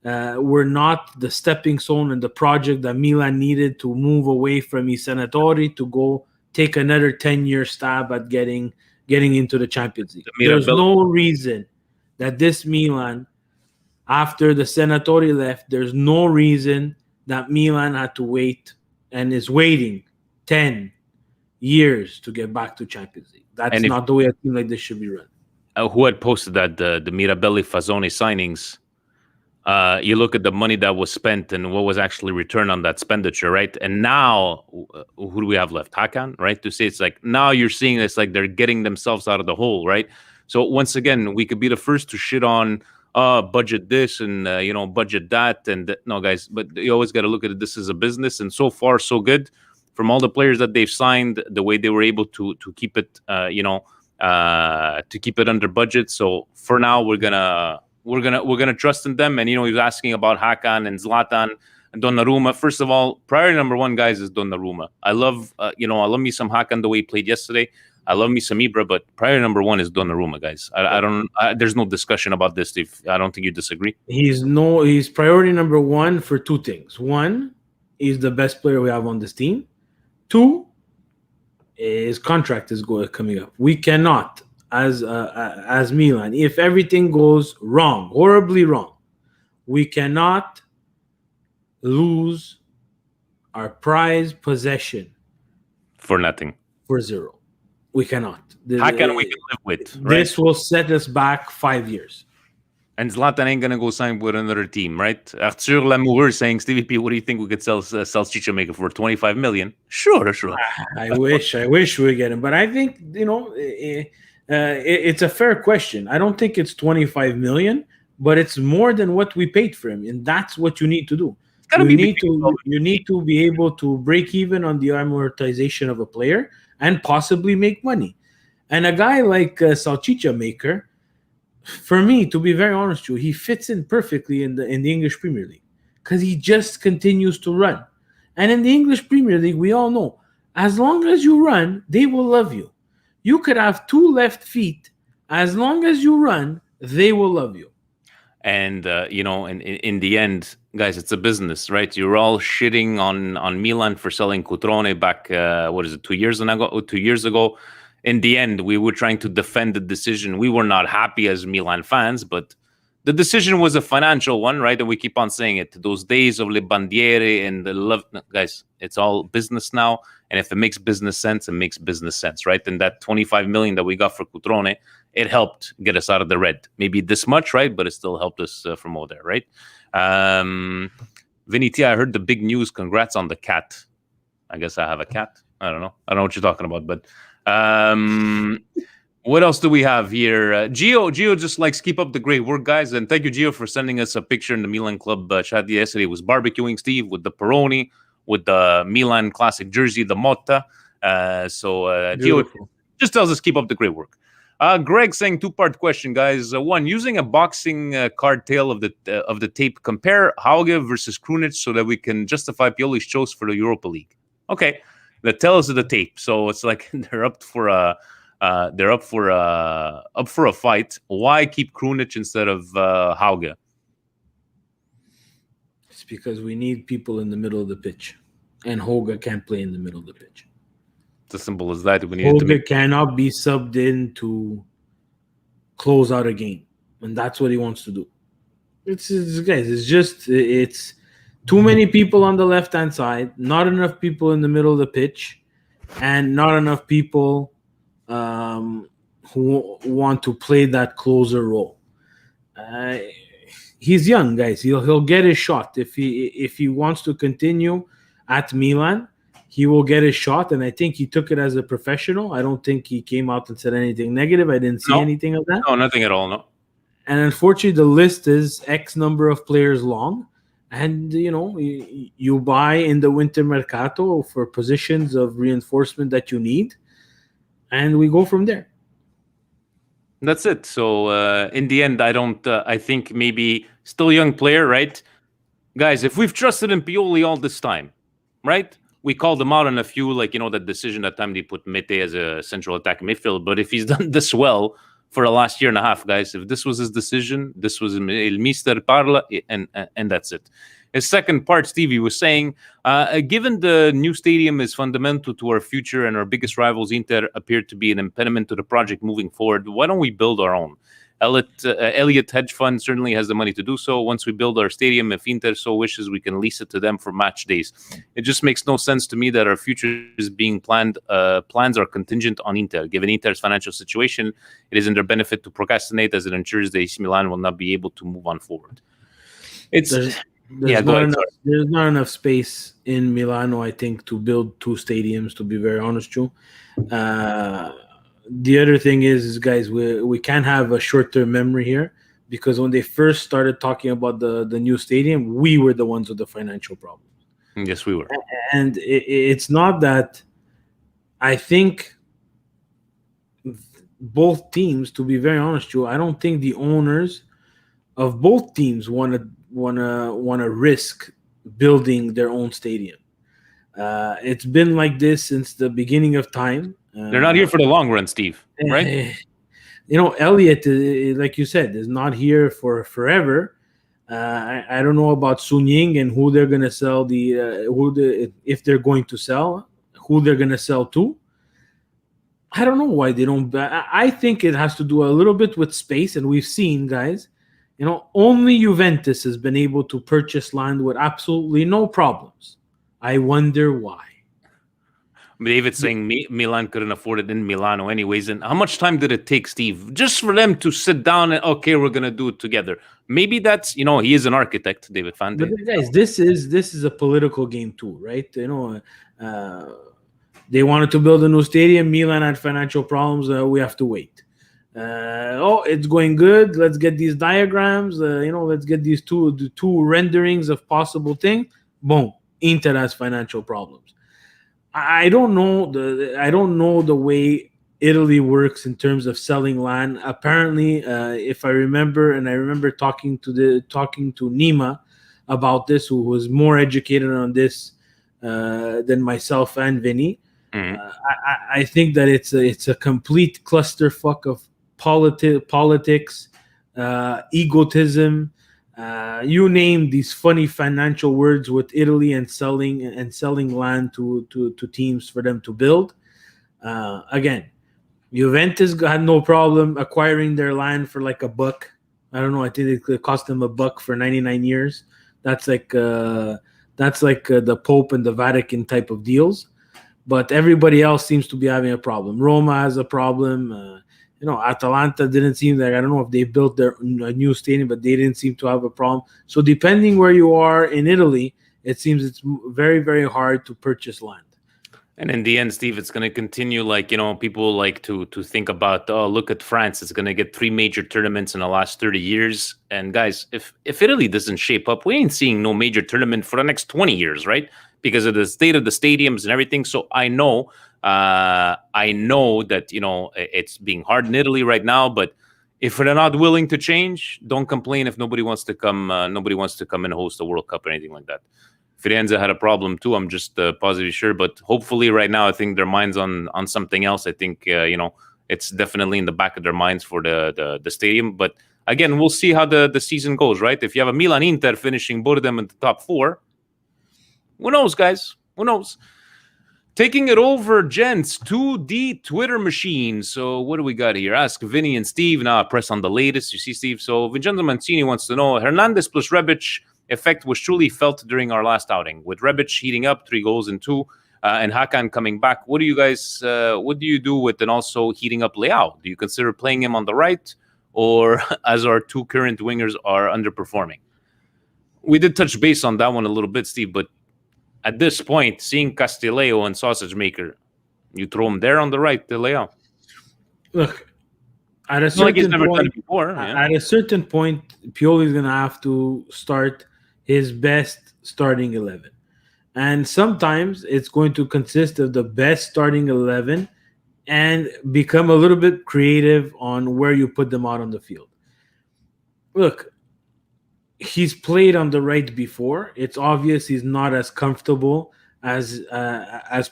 were not the stepping stone and the project that Milan needed to move away from I Senatori to go take another 10-year stab at getting into the Champions League. There's no reason that this Milan, after the Senatori left, there's no reason that Milan had to wait and is waiting 10 years to get back to Champions League. That's not the way a team like this should be run. Who had posted that the Mirabelli Fazzoni signings? You look at the money that was spent and what was actually returned on that expenditure, right? And now, who do we have left? Hakan, right? To say it's like now you're seeing it's like they're getting themselves out of the hole, right? So once again, we could be the first to shit on budget this and budget that, and no, guys. But you always got to look at it. This is a business, and so far so good from all the players that they've signed. The way they were able to keep it, to keep it under budget. So for now, we're gonna trust in them. And he was asking about Hakan and Zlatan and Donnarumma. First of all, priority number one, guys, is Donnarumma. I love me some Hakan the way he played yesterday. I love me some Ibra, but priority number one is Donnarumma, guys. There's no discussion about this, Steve. I don't think you disagree. He's priority number one for two things. One, he's the best player we have on this team. Two, his contract is coming up. We cannot, as Milan, if everything goes wrong, horribly wrong, we cannot lose our prized possession for nothing, for zero. We cannot. Hakan we can live with. Right? This will set us back 5 years. And Zlatan ain't gonna go sign with another team, right? Arthur Lamour saying, Stevie P, what do you think we could sell Chicha for 25 million? Sure. I wish we get him, but I think it's a fair question. I don't think it's 25 million, but it's more than what we paid for him, and that's what you need to do. You need to be able to break even on the amortization of a player and possibly make money. And a guy like Salchicha Maker, for me, to be very honest with you, he fits in perfectly in the English Premier League because he just continues to run. And in the English Premier League, we all know, as long as you run, they will love you. You could have two left feet. As long as you run, they will love you. And, in the end, guys, it's a business, right? You're all shitting on Milan for selling Crotone back, 2 years ago? 2 years ago. In the end, we were trying to defend the decision. We were not happy as Milan fans, but the decision was a financial one, right? And we keep on saying it. Those days of Le Bandiere and the love, guys, it's all business now. And if it makes business sense, it makes business sense, right? And that 25 million that we got for Crotone, it helped get us out of the red. Maybe this much, right? But it still helped us from over there, right? Vinny T, I heard the big news. Congrats on the cat. I guess I have a cat. I don't know what you're talking about, but what else do we have here? Gio just likes keep up the great work, guys, and thank you, Gio, for sending us a picture in the Milan Club chat yesterday. Was barbecuing, Steve, with the Peroni, with the Milan classic jersey, the Motta. Gio just tells us keep up the great work. Greg saying two-part question, guys. One, using a boxing card tale of the tape, compare Hauge versus Krunic so that we can justify Pioli's choice for the Europa League. Okay. The tell us of the tape, so it's like they're up for a fight. Why keep Krunic instead of Hauge? It's because we need people in the middle of the pitch, and Hauge can't play in the middle of the pitch. It's as simple as that. Hauge cannot be subbed in to close out a game, and that's what he wants to do. It's too many people on the left-hand side, not enough people in the middle of the pitch, and not enough people who want to play that closer role. He's young, guys. He'll get his shot if he wants to continue at Milan. he will get his shot, and I think he took it as a professional. I don't think he came out and said anything negative. I didn't see anything of that. No, nothing at all. No. And unfortunately, the list is X number of players long. And, you buy in the winter mercato for positions of reinforcement that you need. And we go from there. That's it. So in the end, I think maybe still a young player, right? Guys, if we've trusted in Pioli all this time, right? We called him out on a few, that decision that time they put Mete as a central attack midfield. But if he's done this well for the last year and a half, guys, if this was his decision, this was El Mister Parla, and that's it. His second part, Stevie was saying, given the new stadium is fundamental to our future and our biggest rivals, Inter, appear to be an impediment to the project moving forward, why don't we build our own? Elliott Hedge Fund certainly has the money to do so. Once we build our stadium, if Inter so wishes, we can lease it to them for match days. It just makes no sense to me that our future is being planned. Plans are contingent on Inter. Given Inter's financial situation, it is in their benefit to procrastinate, as it ensures that AC Milan will not be able to move on forward. There's not enough space in Milano, I think, to build two stadiums, to be very honest with you. The other thing is guys, we can't have a short-term memory here, because when they first started talking about the new stadium, we were the ones with the financial problems. Yes, we were. And it's not that. I think both teams, to be very honest with you, I don't think the owners of both teams want to risk building their own stadium. It's been like this since the beginning of time. They're not here for the long run, Steve, right? Elliott, like you said, is not here for forever. I don't know about Sun Ying and who they're going to sell if they're going to sell, who they're going to sell to. I don't know why they don't. I think it has to do a little bit with space, and we've seen, guys, only Juventus has been able to purchase land with absolutely no problems. I wonder why. David's saying Milan couldn't afford it in Milano anyways. And how much time did it take, Steve, just for them to sit down and, okay, we're going to do it together? Maybe that's, he is an architect, David Fan. But guys, this is a political game too, right? They wanted to build a new stadium. Milan had financial problems. We have to wait. It's going good. Let's get these diagrams. Let's get these two renderings of possible thing. Boom. Inter has financial problems. I don't know the way Italy works in terms of selling land. Apparently, if I remember talking to Nima about this, who was more educated on this than myself and Vinny. Mm-hmm. I think that it's a complete clusterfuck of politics, egotism. You name these funny financial words with Italy and selling land to teams for them to build. Again, Juventus had no problem acquiring their land for like $1. I don't know. I think it cost them $1 for 99 years. That's like the Pope and the Vatican type of deals. But everybody else seems to be having a problem. Roma has a problem. Atalanta didn't seem like, I don't know if they built a new stadium, but they didn't seem to have a problem. So depending where you are in Italy, it seems it's very, very hard to purchase land. And in the end, Steve, it's going to continue people like to think about, look at France. It's going to get 3 major tournaments in the last 30 years. And guys, if Italy doesn't shape up, we ain't seeing no major tournament for the next 20 years, right? Because of the state of the stadiums and everything. So I know that, it's being hard in Italy right now, but if they're not willing to change, don't complain if nobody wants to come and host a World Cup or anything like that. Firenze had a problem too. I'm just positively sure, but hopefully right now, I think their mind's on something else. I think, it's definitely in the back of their minds for the stadium. But again, we'll see how the season goes, right? If you have a Milan Inter finishing both of them in the top 4, who knows, guys? Who knows? Taking it over, gents, to the Twitter machine. So what do we got here? Ask Vinny and Steve. Now I press on the latest. You see, Steve. So Vincenzo Mancini wants to know, Hernandez plus Rebic effect was truly felt during our last outing. With Rebic heating up, 3 goals in 2, and Hakan coming back. What do you do with and also heating up Leao? Do you consider playing him on the right, or as our 2 current wingers are underperforming? We did touch base on that one a little bit, Steve, but at this point, seeing Castillejo and Sausage Maker, you throw him there on the right, De Leao. Look, at a It's not like he's certain never done point, it before. Yeah. at a certain point, Pioli's gonna have to start his best starting 11, and sometimes it's going to consist of the best starting 11 and become a little bit creative on where you put them out on the field. Look, he's played on the right before. It's obvious he's not as comfortable as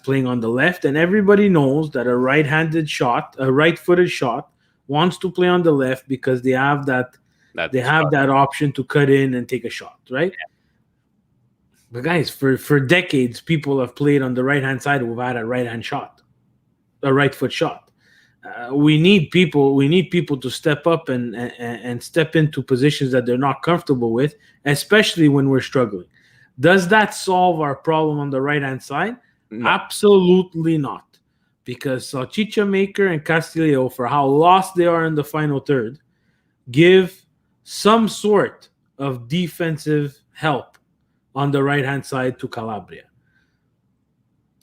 playing on the left, and everybody knows that a right-handed shot, a right-footed shot, wants to play on the left because they have that option to cut in and take a shot, right? Yeah. But guys, for decades, people have played on the right-hand side who've had a right-hand shot, a right-foot shot. We need people to step up and step into positions that they're not comfortable with, especially when we're struggling. Does that solve our problem on the right-hand side? No. Absolutely not. Because Salchicha Maker and Castillejo, for how lost they are in the final third, give some sort of defensive help on the right-hand side to Calabria.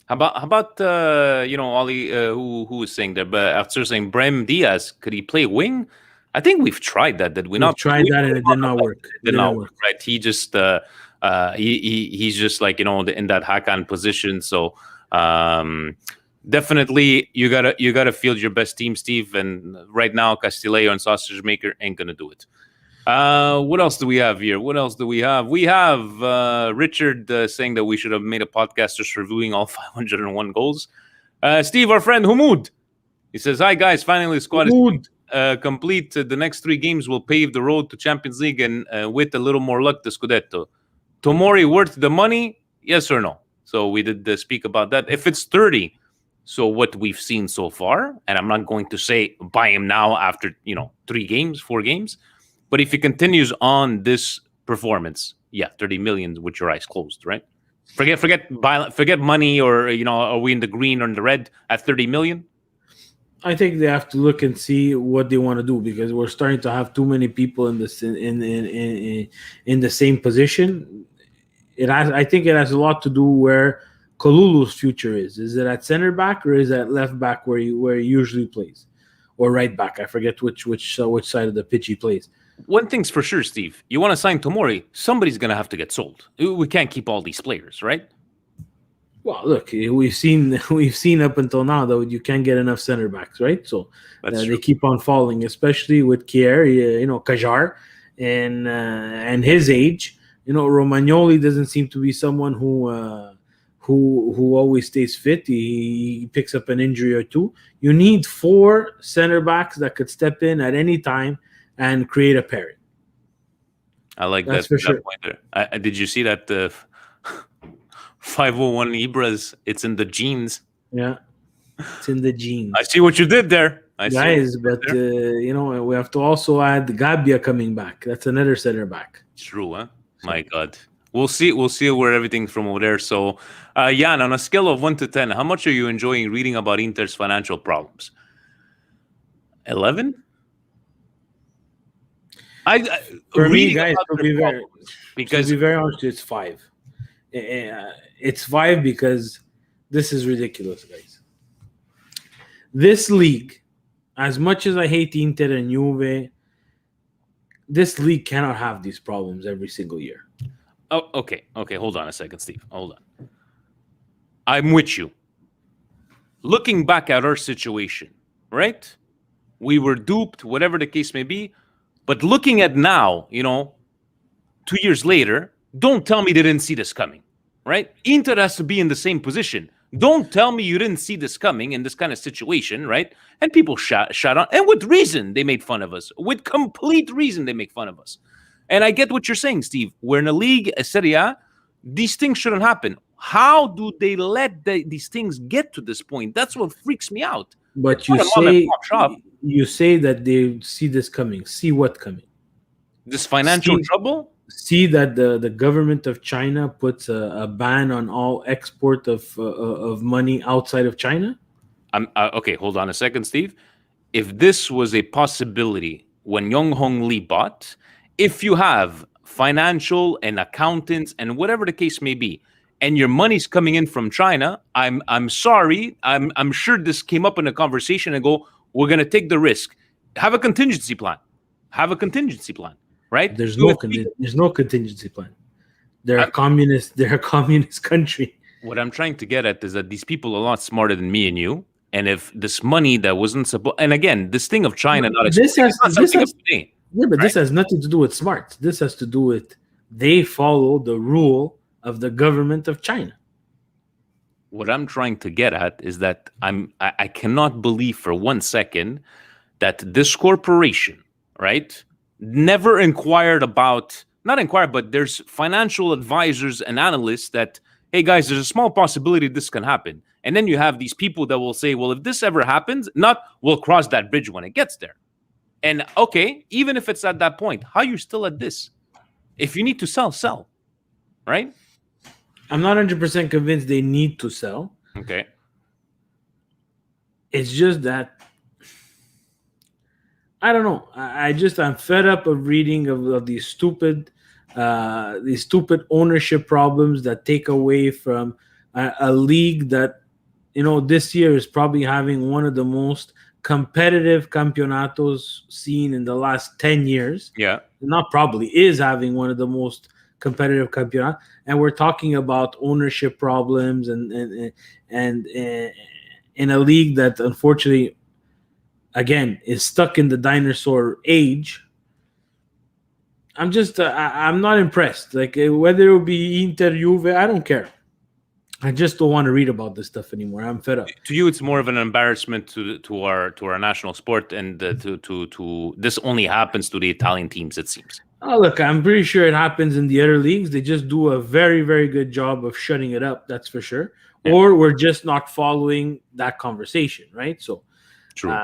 How about Ollie, who was saying that, but after saying Brahim Diaz, could he play wing? I think we've tried that. Did we not? Tried that and it did not work. It did not work. Right? He just he's just like in that Hakan position. So definitely you gotta field your best team, Steve. And right now, Castillejo and Sausage Maker ain't gonna do it. What else do we have here? We have Richard saying that we should have made a podcast just reviewing all 501 goals. Steve, our friend Humud, he says, "Hi guys, finally the squad is complete. The next 3 games will pave the road to Champions League, and with a little more luck, the Scudetto. Tomori worth the money? Yes or no?" So we did speak about that. If it's 30, so what we've seen so far, and I'm not going to say buy him now after 3 games, 4 games. But if he continues on this performance, 30 million with your eyes closed, right? Forget money, or are we in the green or in the red at 30 million? I think they have to look and see what they want to do, because we're starting to have too many people in this in the same position. I think it has a lot to do where Kalulu's future is. Is it at center back or is it at left back where he usually plays, or right back? I forget which side of the pitch he plays. One thing's for sure, Steve. You want to sign Tomori, somebody's going to have to get sold. We can't keep all these players, right? Well, look, we've seen up until now that you can't get enough center backs, right? So they keep on falling, especially with Kier, Kajar, and his age. Romagnoli doesn't seem to be someone who always stays fit. He picks up an injury or two. You need 4 center backs that could step in at any time and create a pairing. I like that point there. Did you see that 501 Ibras? It's in the genes. Yeah, it's in the genes. I see what you did there. But we have to also add Gabia coming back. That's another center back. True, huh? My God. We'll see where everything's from over there. So, Jan, on a scale of 1 to 10, how much are you enjoying reading about Inter's financial problems? 11? For me, guys, to be very honest, it's 5. It's 5 because this is ridiculous, guys. This league, as much as I hate Inter and Juve, this league cannot have these problems every single year. Oh, okay. Hold on a second, Steve. Hold on. I'm with you. Looking back at our situation, right? We were duped, whatever the case may be. But looking at now, 2 years later, don't tell me they didn't see this coming, right? Inter has to be in the same position. Don't tell me you didn't see this coming in this kind of situation, right? And people shot on, and with reason they made fun of us. With complete reason they make fun of us. And I get what you're saying, Steve. We're in a league, a Serie A. These things shouldn't happen. How do they let these things get to this point? That's what freaks me out. But you say that they see this coming. See what coming? This financial trouble? See that the government of China puts a ban on all export of money outside of China? Okay, hold on a second, Steve. If this was a possibility when Yong Hong Lee bought, if you have financial and accountants and whatever the case may be and your money's coming in from China, I'm sorry. I'm sure this came up in a conversation and go, we're going to take the risk. Have a contingency plan. Right? There's no contingency plan. They're a communist country. What I'm trying to get at is that these people are a lot smarter than me and you. And if this money that wasn't supposed, and again, this thing of China this has nothing to do with smart. This has to do with they follow the rule of the government of China. What I'm trying to get at is that I cannot believe for 1 second that this corporation, right, never but there's financial advisors and analysts that, hey guys, there's a small possibility this can happen. And then you have these people that will say, well, if this ever happens, we'll cross that bridge when it gets there. And okay, even if it's at that point, how you still at this? If you need to sell, right? I'm not 100% convinced they need to sell. Okay. It's just that, I don't know. I'm fed up of reading of these stupid ownership problems that take away from a league that, this year is probably having one of the most competitive campeonatos seen in the last 10 years. Yeah. Not probably, is having one of the most competitive campeonatos. And we're talking about ownership problems and in a league that unfortunately, again, is stuck in the dinosaur age. I'm not impressed. Like, whether it will be Inter, Juve, I don't care. I just don't want to read about this stuff anymore. I'm fed up. To you, it's more of an embarrassment to our national sport, and to this only happens to the Italian teams, it seems. Oh, look, I'm pretty sure it happens in the other leagues. They just do a very, very good job of shutting it up. That's for sure. Yeah. Or we're just not following that conversation, right? So, true.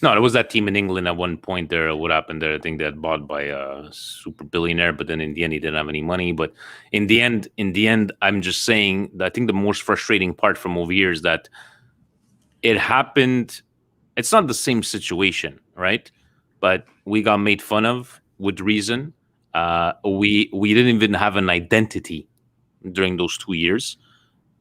No, it was that team in England at one point there. What happened there? I think they had bought by a super billionaire, but then in the end, he didn't have any money. But in the end, I'm just saying that I think the most frustrating part from over here is that it happened. It's not the same situation, right? But we got made fun of with reason. We didn't even have an identity during those 2 years.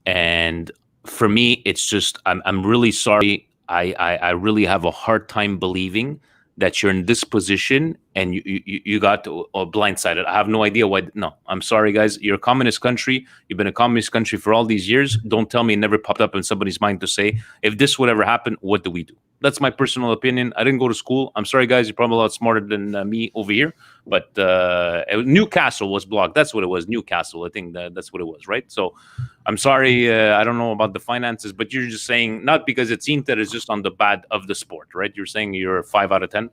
And for me, it's just, I'm really sorry. I really have a hard time believing that you're in this position and you got blindsided. I have no idea why. No, I'm sorry, guys. You're a communist country. You've been a communist country for all these years. Don't tell me it never popped up in somebody's mind to say, if this would ever happen, what do we do? That's my personal opinion. I didn't go to school. I'm sorry, guys. You're probably a lot smarter than me over here. But Newcastle was blocked. That's what it was. Newcastle. I think that's what it was, right? So I'm sorry. I don't know about the finances, but you're just saying, not because it's Inter, it's just on the bad of the sport, right? You're saying you're a 5 out of 10?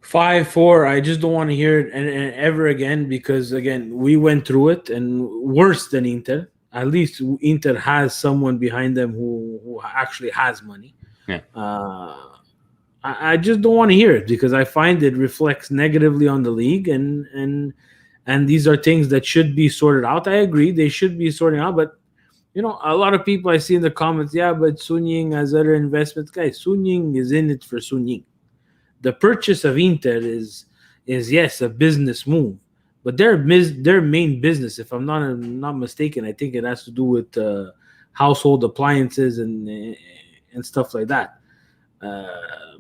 5-4. I just don't want to hear it and ever again, because, again, we went through it, and worse than Inter. At least Inter has someone behind them who actually has money. Yeah. I just don't want to hear it, because I find it reflects negatively on the league, and these are things that should be sorted out. I agree, they should be sorting out, but a lot of people I see in the comments, yeah, but Sun Ying has other investments. Guys, Sun Ying is in it for Sun Ying. The purchase of Inter is yes, a business move, but their main business, if I'm not mistaken, I think it has to do with household appliances and stuff like that.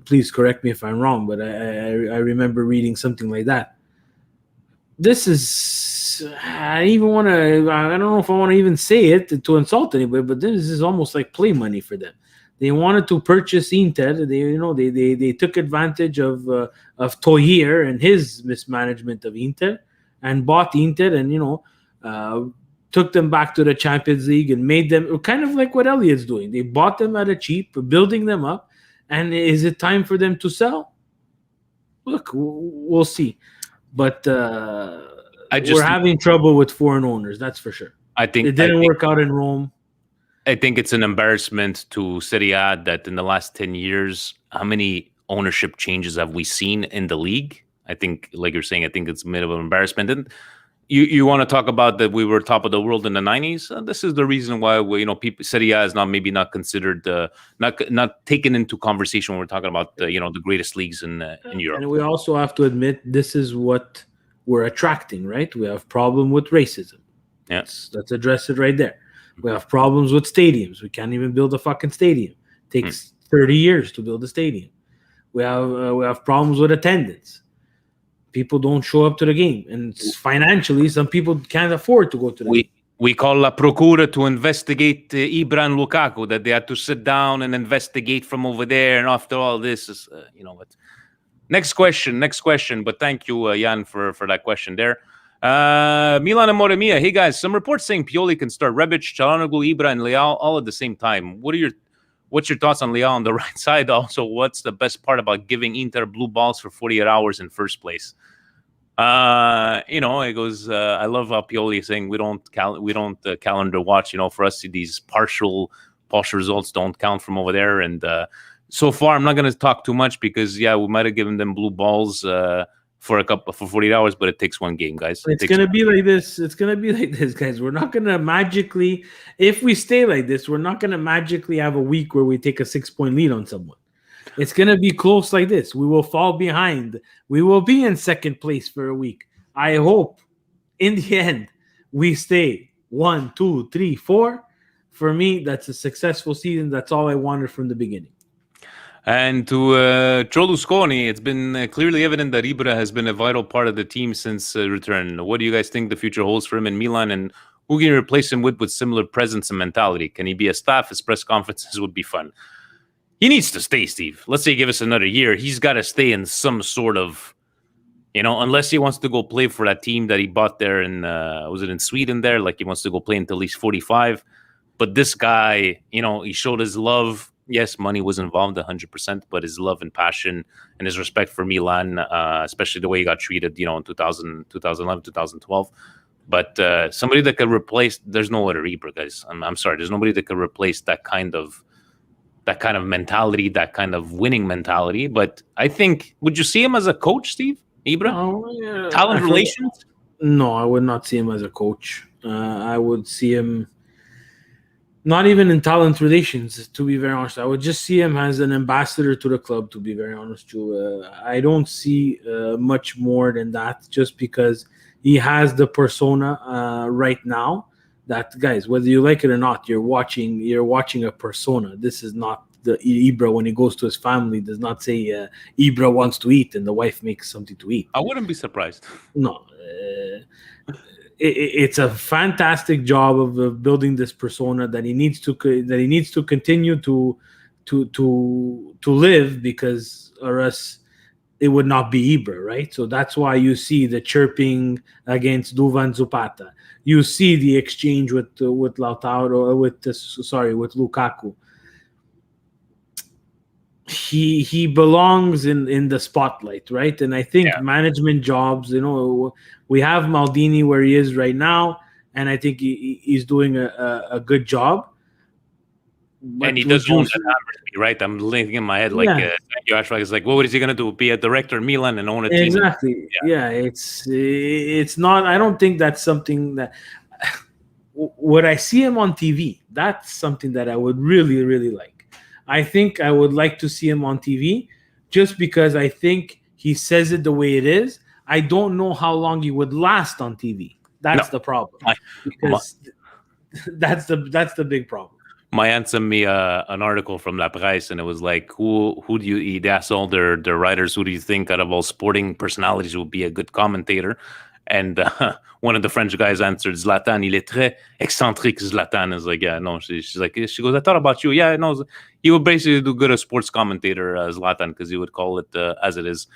Please correct me if I'm wrong, but I remember reading something like that. This is, I don't know if I want to even say it to insult anybody, but this is almost like play money for them. They wanted to purchase Inter. They took advantage of Toyer and his mismanagement of Inter, and bought Inter, and took them back to the Champions League and made them kind of like what Elliot's doing. They bought them at a cheap, building them up. And is it time for them to sell? Look, we'll see. But we're having trouble with foreign owners, that's for sure. I think it didn't work out in Rome. I think it's an embarrassment to Serie A that in the last 10 years, how many ownership changes have we seen in the league? I think, like you're saying, I think it's a bit of an embarrassment. And you want to talk about that we were top of the world in the 90s? This is the reason why people, Serie A is not considered, not taken into conversation when we're talking about the greatest leagues in Europe. And we also have to admit, this is what we're attracting, right? We have problem with racism. Yeah. Let's address it right there. We have problems with stadiums. We can't even build a fucking stadium. It takes 30 years to build a stadium. We have problems with attendance. People don't show up to the game, and financially, some people can't afford to go to the game. We call La Procura to investigate Ibra and Lukaku, that they had to sit down and investigate from over there. And after all this, is, what? Next question. But thank you, Jan, for that question there. Milan and Moremia. Hey, guys, some reports saying Pioli can start Rebic, Çalhanoğlu, Ibra, and Leao all at the same time. What's your thoughts on Leao on the right side? Also, what's the best part about giving Inter blue balls for 48 hours in first place? It goes. I love how Pioli is saying we don't calendar watch. For us, these partial results don't count from over there. And so far, I'm not going to talk too much because we might have given them blue balls for 48 hours, but it takes one game, guys. It's going to be like this. It's going to be like this, guys. We're not going to magically, if we stay like this, we're not going to magically have a week where we take a 6-point lead on someone. It's going to be close like this. We will fall behind. We will be in second place for a week. I hope in the end we stay 1, 2, 3, 4. For me, that's a successful season. That's all I wanted from the beginning. And to Cholusconi, it's been clearly evident that Ibra has been a vital part of the team since return. What do you guys think the future holds for him in Milan, and who can you replace him with similar presence and mentality? Can he be a staff? His press conferences would be fun. He needs to stay, Steve. Let's say give us another year. He's got to stay in some sort of, unless he wants to go play for that team that he bought there in, was it in Sweden there? Like he wants to go play until he's 45. But this guy, he showed his love. Yes, money was involved 100%, but his love and passion and his respect for Milan, especially the way he got treated, in 2011, 2012. But somebody that could replace, there's no other Ibra, guys. I'm sorry. There's nobody that could replace that kind of mentality, that kind of winning mentality. But I think, would you see him as a coach, Steve? Ibra? Talent relations? No, I would not see him as a coach. I would see him not even in talent relations, to be very honest. I would just see him as an ambassador to the club, to be very honest. I don't see much more than that, just because he has the persona right now. That, guys, whether you like it or not, you're watching a persona. This is not the Ibra when he goes to his family. Does not say Ibra wants to eat and the wife makes something to eat. I wouldn't be surprised. No, it's a fantastic job of building this persona that he needs to continue to live, because or else it would not be Ibra, right? So that's why you see the chirping against Duvan Zapata. You see the exchange with Lautaro, with Lukaku. He belongs in the spotlight, right? And I think management jobs, we have Maldini where he is right now, and I think he's doing a good job. But and he does own that right? I'm thinking in my head it's like, what is he going to do? Be a director in Milan and own a team? Exactly. Yeah, it's not. I don't think that's something that. Would I see him on TV? That's something that I would really, really like. I think I would like to see him on TV, just because I think he says it the way it is. I don't know how long he would last on TV. That's the problem. Because that's the big problem. My aunt sent me an article from La Presse, and it was like, who do you? They asked all their writers, who do you think out of all sporting personalities would be a good commentator? And one of the French guys answered, Zlatan. Il est très excentrique, Zlatan. Is like, yeah, no. She goes, I thought about you. Yeah, no. He would basically do good as sports commentator, Zlatan, because he would call it as it is.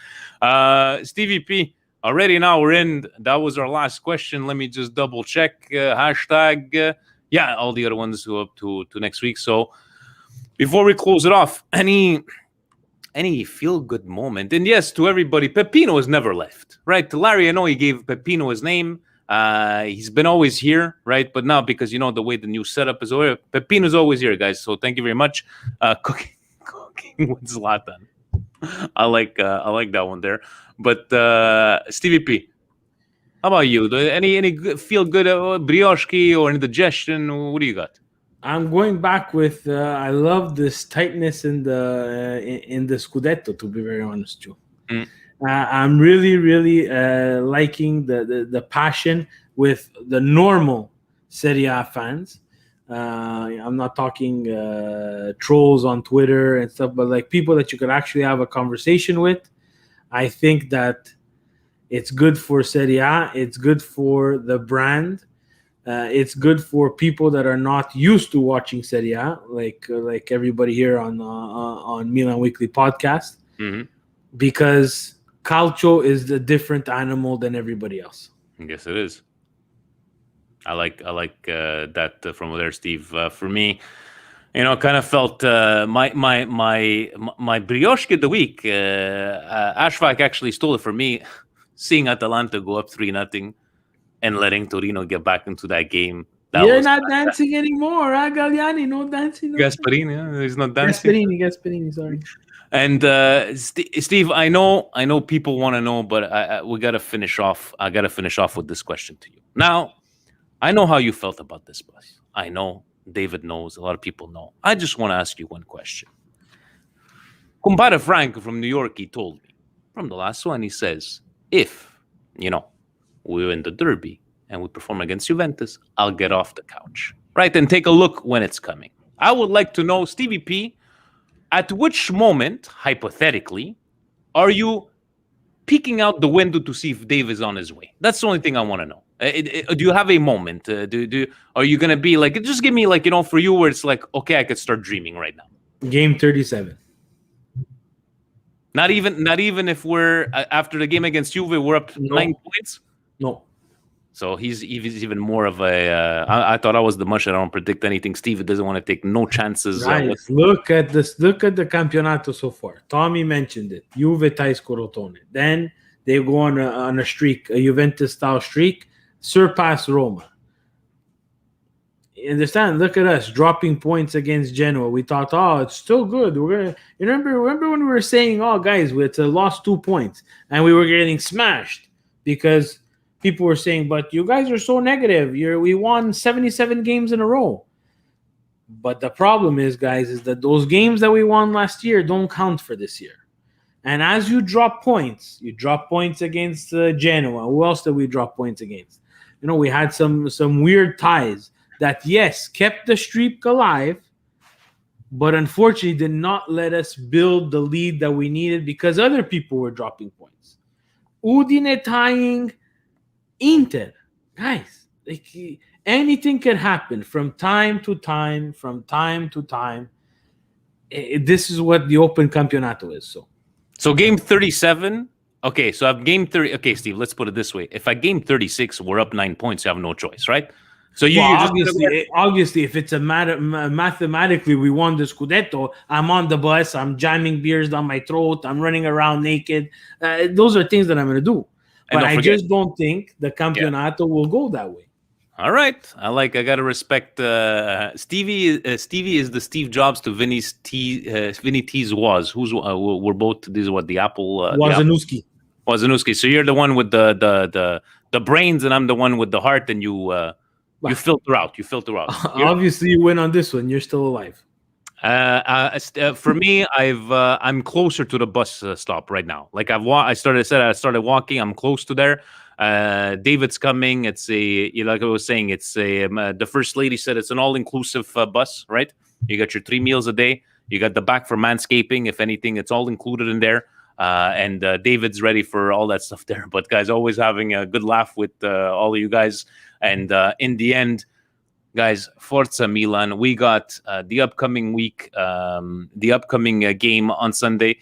Stevie P. Already now we're in. That was our last question. Let me just double check. Hashtag. All the other ones go up to next week. So before we close it off, any feel-good moment? And yes, to everybody, Peppino has never left, right? To Larry, I know he gave Peppino his name. He's been always here, right? But now, because the way the new setup is over, Peppino's always here, guys. So thank you very much. Cooking with Zlatan. I like that one there. But Stevie P, how about you? Any feel good brioche or indigestion? What do you got? I'm going back with I love this tightness in the Scudetto, to be very honest with you. I'm really, really liking the passion with the normal Serie A fans. I'm not talking trolls on Twitter and stuff, but like people that you could actually have a conversation with. I think that it's good for Serie A. It's good for the brand. It's good for people that are not used to watching Serie A, like everybody here on Milan Weekly Podcast, because Calcio is a different animal than everybody else. Yes, it is. I like that from there, Steve. For me, kind of felt my brioche of the week. Ashvak actually stole it from me, seeing Atalanta go up 3-0 and letting Torino get back into that game. You're not dancing anymore, Galliani. No dancing. Gasparini, he's not dancing. Gasparini, sorry. And Steve, I know people want to know, but we got to finish off. I got to finish off with this question to you. Now, I know how you felt about this bus. I know David knows. A lot of people know. I just want to ask you one question. Compare Frank from New York, he told me from the last one, he says, if, we win the derby and we perform against Juventus, I'll get off the couch. Right? And take a look when it's coming. I would like to know, Stevie P, at which moment, hypothetically, are you peeking out the window to see if Dave is on his way? That's the only thing I want to know. Do you have a moment? Are you going to be like, just give me like, for you where it's like, okay, I could start dreaming right now. Game 37. Not even if we're, after the game against Juve, we're up 9 points? No. So he's even more of a. I thought I was the mush. I don't predict anything. Steve doesn't want to take no chances. Guys, look at this. Look at the campionato so far. Tommy mentioned it. Juve ties Crotone. Then they go on a streak, a Juventus style streak, surpass Roma. You understand? Look at us dropping points against Genoa. We thought, it's still good. We're gonna. You remember when we were saying, guys, it's a lost 2 points, and we were getting smashed because people were saying, but you guys are so negative. We won 77 games in a row. But the problem is, guys, is that those games that we won last year don't count for this year. And as you drop points against Genoa. Who else did we drop points against? We had some weird ties that, yes, kept the streak alive, but unfortunately did not let us build the lead that we needed because other people were dropping points. Udine tying Inter, guys, like anything can happen from time to time. This is what the Open Campionato is. So game 37. Okay, so I've game 30. Okay, Steve, let's put it this way: if I game 36, we're up 9 points. You have no choice, right? So you're just obviously, if it's a matter mathematically, we won the Scudetto. I'm on the bus. I'm jamming beers down my throat. I'm running around naked. Those are things that I'm going to do. But I just don't think the Campionato will go that way. All right. I got to respect Stevie. Stevie is the Steve Jobs to Vinny T's was. We're both, this is what, the Apple. Wazanowski. Wazanowski. So you're the one with the brains and I'm the one with the heart and you filter out. Obviously you win on this one. You're still alive. For me, I'm closer to the bus stop right now. Like I started walking. I'm close to there. David's coming. It's like I was saying, it's the first lady said it's an all-inclusive bus, right? You got your 3 meals a day. You got the back for manscaping. If anything, it's all included in there. And David's ready for all that stuff there. But guys, always having a good laugh with all of you guys. And in the end, guys, Forza Milan. We got the upcoming week, the upcoming game on Sunday.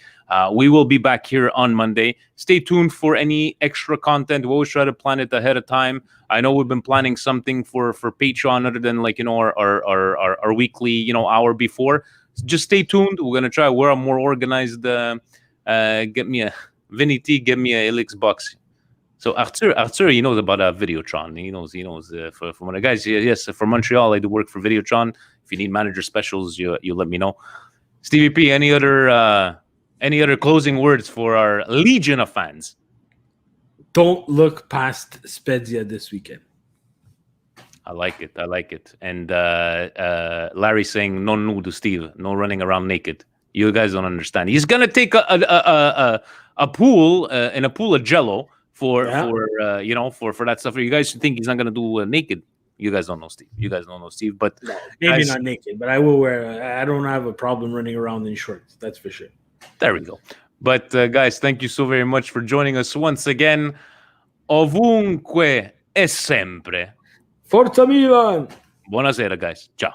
We will be back here on Monday. Stay tuned for any extra content. We always try to plan it ahead of time. I know we've been planning something for Patreon other than our weekly hour before. Just stay tuned. We're gonna try. We're more organized. Get me a Vinny T. Get me a Elix box. So Arthur, he knows about Videotron. He knows for one of the guys. Yes, for Montreal, I do work for Videotron. If you need manager specials, you let me know. Stevie P, any other closing words for our legion of fans? Don't look past Spezia this weekend. I like it. And Larry saying no nude, Steve, no running around naked. You guys don't understand. He's gonna take a pool of Jello. For that stuff. You guys think he's not gonna do naked? You guys don't know Steve. But No, maybe guys, not naked, but I will wear. I don't have a problem running around in shorts. That's for sure. there we go. But guys, thank you so very much for joining us once again. Ovunque e sempre. Forza Milan! Buonasera, guys. Ciao.